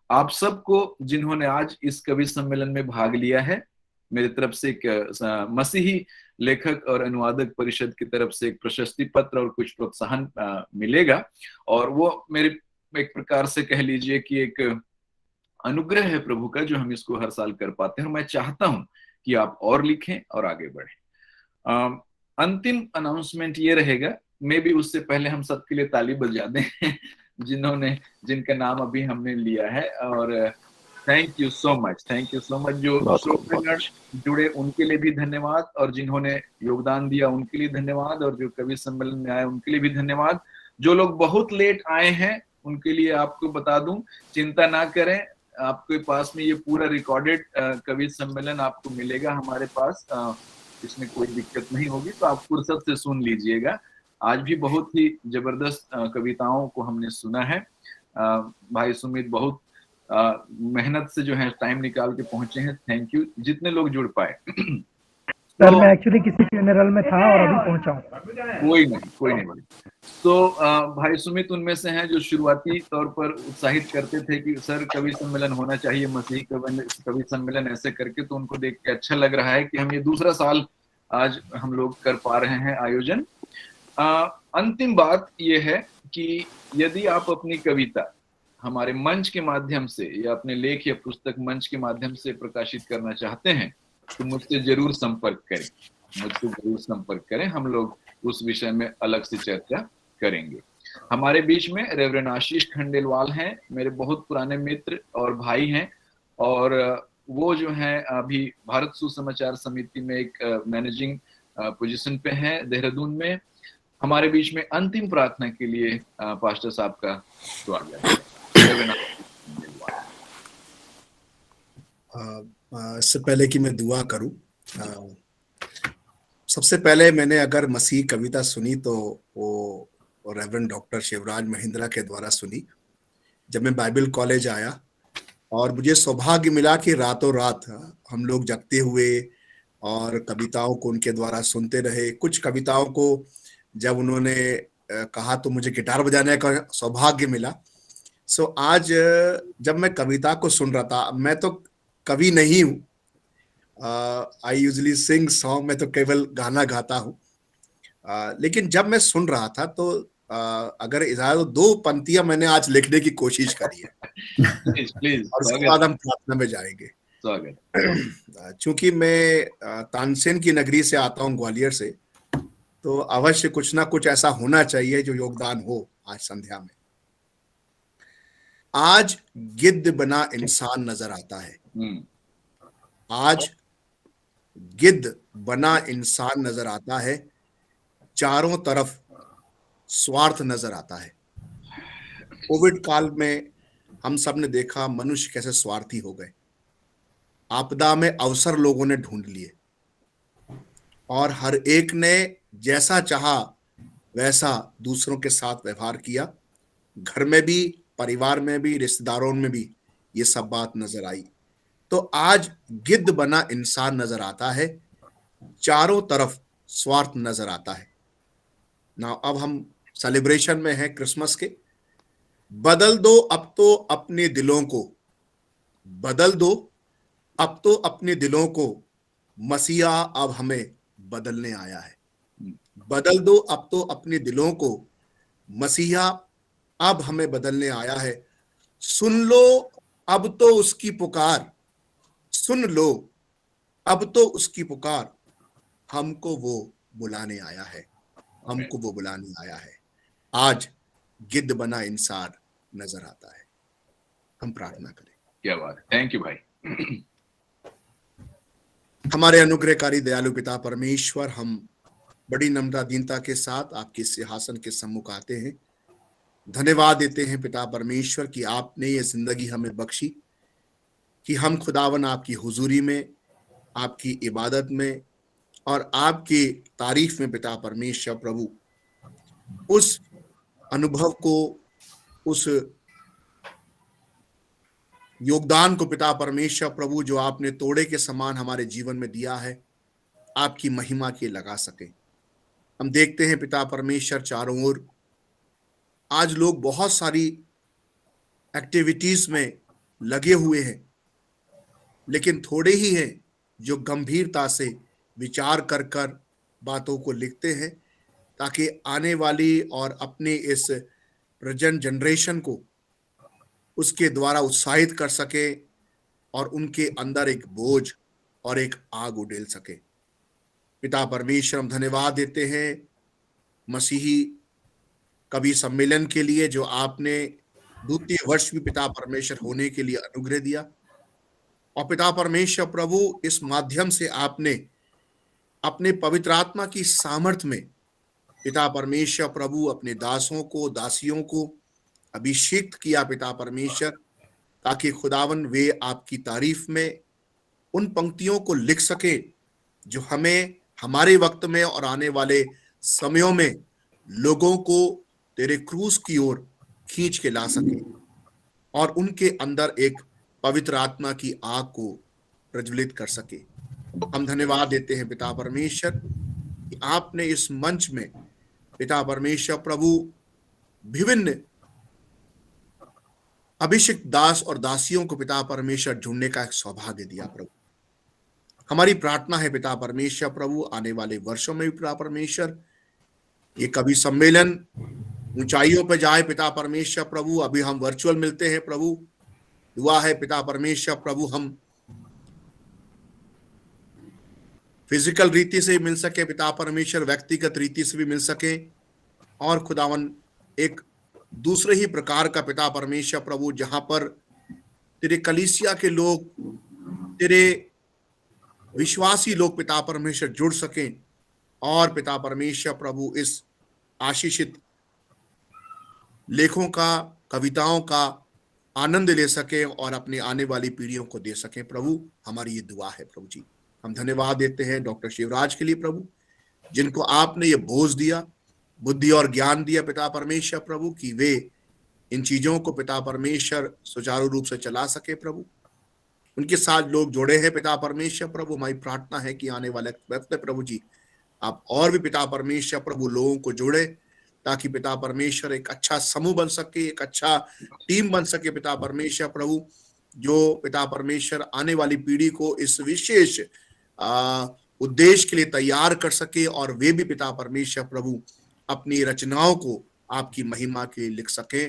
आप सबको जिन्होंने आज इस कवि सम्मेलन में भाग लिया है, मेरी तरफ से एक मसीही लेखक और अनुवादक परिषद की तरफ से एक प्रशस्ति पत्र और कुछ प्रोत्साहन मिलेगा, और वो मेरे एक प्रकार से कह लीजिए कि एक अनुग्रह है प्रभु का जो हम इसको हर साल कर पाते हैं, और मैं चाहता हूं कि आप और लिखें और आगे बढ़ें। अंतिम अनाउंसमेंट ये रहेगा, मे भी उससे पहले हम सबके लिए ताली बजा दें जिनका नाम अभी हमने लिया है। और थैंक यू सो मच जो श्रोतागण जुड़े उनके लिए भी धन्यवाद, और जिन्होंने योगदान दिया उनके लिए धन्यवाद, और जो कवि सम्मेलन में आए उनके लिए भी धन्यवाद। जो लोग बहुत लेट आए हैं उनके लिए आपको बता दूं, चिंता ना करें, आपके पास में ये पूरा रिकॉर्डेड कवि सम्मेलन आपको मिलेगा हमारे पास, इसमें कोई दिक्कत नहीं होगी, तो आप फुर्सत से सुन लीजिएगा। आज भी बहुत ही जबरदस्त कविताओं को हमने सुना है। भाई सुमित बहुत मेहनत से जो है टाइम निकाल के पहुंचे हैं, थैंक यू जितने लोग जुड़ पाए। सर मैं एक्चुअली किसी फ्यूनरल में था और अभी पहुंचा हूं। कोई नहीं। तो भाई सुमित उनमें से हैं जो शुरुआती तौर पर उत्साहित करते थे कि सर कवि सम्मेलन होना चाहिए, मसीही कवि सम्मेलन ऐसे करके, तो उनको देख के अच्छा लग रहा है कि हम ये दूसरा साल आज हम लोग कर पा रहे हैं आयोजन। अंतिम बात ये है कि यदि आप अपनी कविता हमारे मंच के माध्यम से या अपने लेख या पुस्तक मंच के माध्यम से प्रकाशित करना चाहते हैं तो मुझसे जरूर संपर्क करें, हम लोग उस विषय में अलग से चर्चा करेंगे। हमारे बीच में रेवरेंड आशीष खंडेलवाल हैं, मेरे बहुत पुराने मित्र और भाई हैं, और वो जो हैं अभी भारत सुसमाचार समिति में एक मैनेजिंग पोजीशन पे हैं देहरादून में। हमारे बीच में अंतिम प्रार्थना के लिए पास्टर साहब का स्वागत है। इससे पहले कि मैं दुआ करूं, सबसे पहले मैंने अगर मसीह कविता सुनी तो वो रेवरेंड डॉक्टर शिवराज महिंद्रा के द्वारा सुनी जब मैं बाइबल कॉलेज आया, और मुझे सौभाग्य मिला कि रातों रात हम लोग जगते हुए और कविताओं को उनके द्वारा सुनते रहे। कुछ कविताओं को जब उन्होंने कहा तो मुझे गिटार बजाने का सौभाग्य मिला। सो आज जब मैं कविता को सुन रहा था, मैं तो कवि नहीं हूँ, आई यूजली सिंग सॉन्ग, मैं तो केवल गाना गाता हूँ, लेकिन जब मैं सुन रहा था तो अगर इजाजत, 2 पंक्तियां मैंने आज लिखने की कोशिश करी है। प्लीज और उसके बाद हम प्रार्थना में जाएंगे। चूंकि मैं तानसेन की नगरी से आता हूँ, ग्वालियर से, तो अवश्य कुछ ना कुछ ऐसा होना चाहिए जो योगदान हो आज संध्या में। आज गिद्ध बना इंसान नजर आता है, आज गिद्ध बना इंसान नजर आता है, चारों तरफ स्वार्थ नजर आता है। कोविड काल में हम सब ने देखा मनुष्य कैसे स्वार्थी हो गए। आपदा में अवसर लोगों ने ढूंढ लिए और हर एक ने जैसा चाहा वैसा दूसरों के साथ व्यवहार किया। घर में भी, परिवार में भी, रिश्तेदारों में भी ये सब बात नजर आई। तो आज गिद्ध बना इंसान नजर आता है, चारों तरफ स्वार्थ नजर आता है ना। अब हम सेलिब्रेशन में है क्रिसमस के। बदल दो अब तो अपने दिलों को, बदल दो अब तो अपने दिलों को, मसीहा अब हमें बदलने आया है। बदल दो अब तो अपने दिलों को, मसीहा अब हमें बदलने आया है। सुन लो अब तो उसकी पुकार, सुन लो अब तो उसकी पुकार, हमको वो बुलाने आया है, हमको वो बुलाने आया है। आज गिद्ध बना इंसान नजर आता है। हम प्रार्थना करें। क्या बात है, थैंक यू भाई। हमारे अनुग्रहकारी दयालु पिता परमेश्वर, हम बड़ी नम्रता दीनता के साथ आपके सिंहासन के सम्मुख आते हैं। धन्यवाद देते हैं पिता परमेश्वर कि आपने ये जिंदगी हमें बख्शी कि हम खुदावन आपकी हुजूरी में, आपकी इबादत में और आपकी तारीफ में पिता परमेश्वर प्रभु उस अनुभव को, उस योगदान को पिता परमेश्वर प्रभु जो आपने तोड़े के समान हमारे जीवन में दिया है, आपकी महिमा के लगा सके। हम देखते हैं पिता परमेश्वर चारों ओर आज लोग बहुत सारी एक्टिविटीज में लगे हुए हैं, लेकिन थोड़े ही हैं जो गंभीरता से विचार कर कर बातों को लिखते हैं, ताकि आने वाली और अपने इस प्रेजेंट जनरेशन को उसके द्वारा उत्साहित कर सके और उनके अंदर एक बोझ और एक आग उड़ेल सके। पिता परमेश्वर, हम धन्यवाद देते हैं मसीही कवि सम्मेलन के लिए, जो आपने द्वितीय वर्ष भी पिता परमेश्वर होने के लिए अनुग्रह दिया। और पिता परमेश्वर प्रभु, इस माध्यम से आपने अपने पवित्र आत्मा की सामर्थ्य में पिता परमेश्वर प्रभु अपने दासों को, दासियों को अभिषेक किया पिता परमेश्वर, ताकि खुदावन वे आपकी तारीफ में उन पंक्तियों को लिख सके जो हमें हमारे वक्त में और आने वाले समयों में लोगों को तेरे क्रूस की ओर खींच के ला सके और उनके अंदर एक पवित्र आत्मा की आग को प्रज्वलित कर सके। हम धन्यवाद देते हैं पिता परमेश्वर कि आपने इस मंच में पिता परमेश्वर प्रभु विभिन्न अभिषिक्त दास और दासियों को पिता परमेश्वर ढूंढने का एक सौभाग्य दिया प्रभु। हमारी प्रार्थना है पिता परमेश्वर प्रभु, आने वाले वर्षों में भी पिता परमेश्वर ये कवि सम्मेलन ऊंचाइयों पर जाए पिता परमेश्वर प्रभु। अभी हम वर्चुअल मिलते हैं प्रभु, दुआ है पिता परमेश्वर प्रभु हम फिजिकल रीति से मिल सके पिता परमेश्वर, व्यक्तिगत रीति से भी मिल सके, और खुदावन एक दूसरे ही प्रकार का पिता परमेश्वर प्रभु, जहां पर तेरे कलीसिया के लोग, तेरे विश्वासी लोग पिता परमेश्वर जुड़ सकें और पिता परमेश्वर प्रभु इस आशीषित लेखों का, कविताओं का आनंद ले सके और अपने आने वाली पीढ़ियों को दे सकें प्रभु। हमारी ये दुआ है प्रभु जी। हम धन्यवाद देते हैं डॉक्टर शिवराज के लिए प्रभु, जिनको आपने ये बोझ दिया, बुद्धि और ज्ञान दिया पिता परमेश्वर प्रभु, कि वे इन चीजों को पिता परमेश्वर सुचारू रूप से चला सके प्रभु। उनके साथ लोग जुड़े हैं पिता परमेश्वर प्रभु। हमारी प्रार्थना है कि आने वाले वक्त में प्रभु जी आप और भी पिता परमेश्वर प्रभु लोगों को जोड़े, ताकि पिता परमेश्वर एक अच्छा समूह बन सके, एक अच्छा टीम बन सके पिता परमेश्वर प्रभु, जो पिता परमेश्वर आने वाली पीढ़ी को इस विशेष उद्देश्य के लिए तैयार कर सके और वे भी पिता परमेश्वर प्रभु अपनी रचनाओं को आपकी महिमा के लिए लिख सके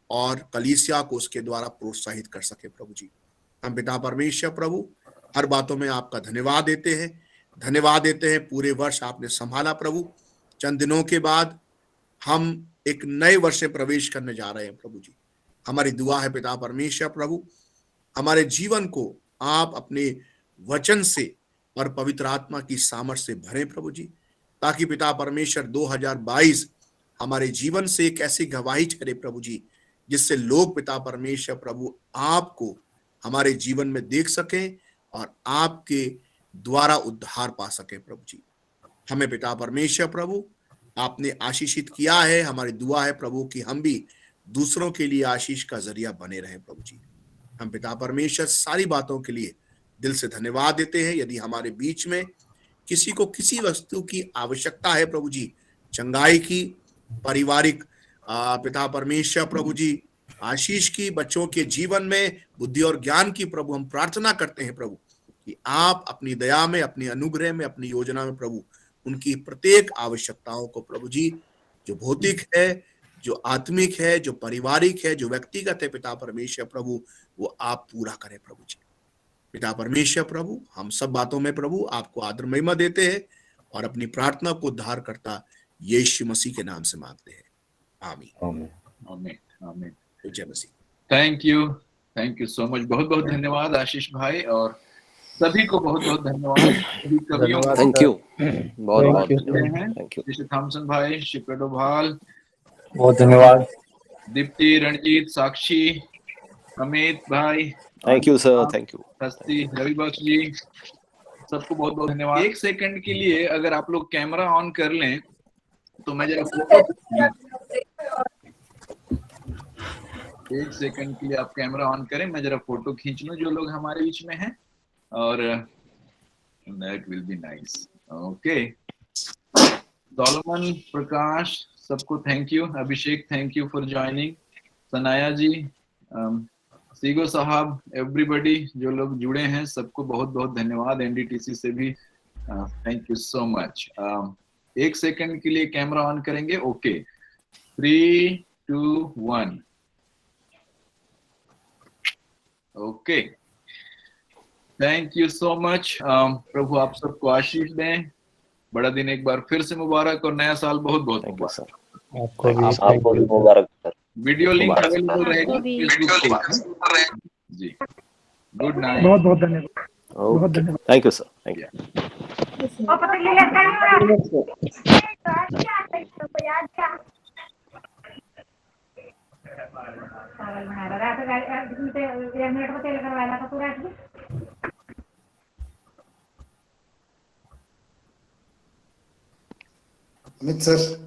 और कलीसिया को उसके द्वारा प्रोत्साहित कर सके प्रभु जी। हम पिता परमेश्वर प्रभु हर बातों में आपका धन्यवाद देते हैं, धन्यवाद देते हैं। पूरे वर्ष आपने संभाला प्रभु। चंद दिनों के बाद हम एक नए वर्ष में प्रवेश करने जा रहे हैं प्रभु जी। हमारी दुआ है पिता परमेश्वर प्रभु, हमारे जीवन को आप अपने वचन से और पवित्र आत्मा की सामर्थ्य से भरें प्रभु जी, ताकि पिता परमेश्वर 2022 हमारे जीवन से एक ऐसी गवाही ठहरे प्रभु जी, जिससे लोग पिता परमेश्वर प्रभु आपको हमारे जीवन में देख सकें और आपके द्वारा उद्धार पा सके प्रभु जी। हमें पिता परमेश्वर प्रभु आपने आशीषित किया है। हमारी दुआ है प्रभु कि हम भी दूसरों के लिए आशीष का जरिया बने रहे प्रभु जी। हम पिता परमेश्वर सारी बातों के लिए दिल से धन्यवाद देते हैं। यदि हमारे बीच में किसी को किसी वस्तु की आवश्यकता है प्रभु जी, चंगाई की, पारिवारिक पिता परमेश्वर प्रभु जी आशीष की, बच्चों के जीवन में बुद्धि और ज्ञान की प्रभु, हम प्रार्थना करते हैं प्रभु कि आप अपनी दया में, अपनी अनुग्रह में, अपनी योजना में प्रभु उनकी प्रत्येक आवश्यकताओं को प्रभु जी, जो भौतिक है, जो आत्मिक है, जो पारिवारिक है, जो व्यक्तिगत है पिता परमेश्वर प्रभु, वो आप पूरा करें प्रभु जी। पिता परमेश्वर प्रभु हम सब बातों में प्रभु आपको आदर महिमा देते हैं और अपनी प्रार्थना को उद्धार करता यीशु मसीह के नाम से मांगते हैं, आमीन आमीन आमीन। जय मसीह। Thank you so much. बहुत बहुत धन्यवाद आशीष भाई, और सभी को बहुत बहुत धन्यवाद। थैंक यू, बहुत बहुत थैंक यू थॉमसन भाई, शिप्रा डोभाल, बहुत धन्यवाद। दीप्ति, रणजीत, साक्षी, अमित भाई, thank you sir, thank you. हस्ती, रवि बख्श जी, सबको बहुत बहुत धन्यवाद। एक सेकंड के लिए अगर आप लोग कैमरा ऑन कर लें तो मैं जरा एक सेकंड के लिए आप कैमरा ऑन करें, मैं जरा फोटो खींच लूं जो लोग हमारे बीच में हैं, और that will be nice. Okay, Solomon, Prakash, सबको thank you. Abhishek, thank you for joining. Sanaya ji, सीगो साहब, एवरीबॉडी जो लोग जुड़े हैं सबको बहुत बहुत धन्यवाद। एनडीटीसी से भी thank you so much. 1 second के लिए कैमरा ऑन करेंगे। Okay, 3, 2, 1। Okay, thank you so much. प्रभु आप सबको आशीष दें। बड़ा दिन एक बार फिर से मुबारक और नया साल बहुत बहुत मुबारक। आपको भी मुबारक सर। वीडियो लिंक अवेलेबल रहेगा फेसबुक पे। जी, गुड नाइट। बहुत बहुत धन्यवाद। बहुत धन्यवाद। Thank you sir. Thank you. Amit sir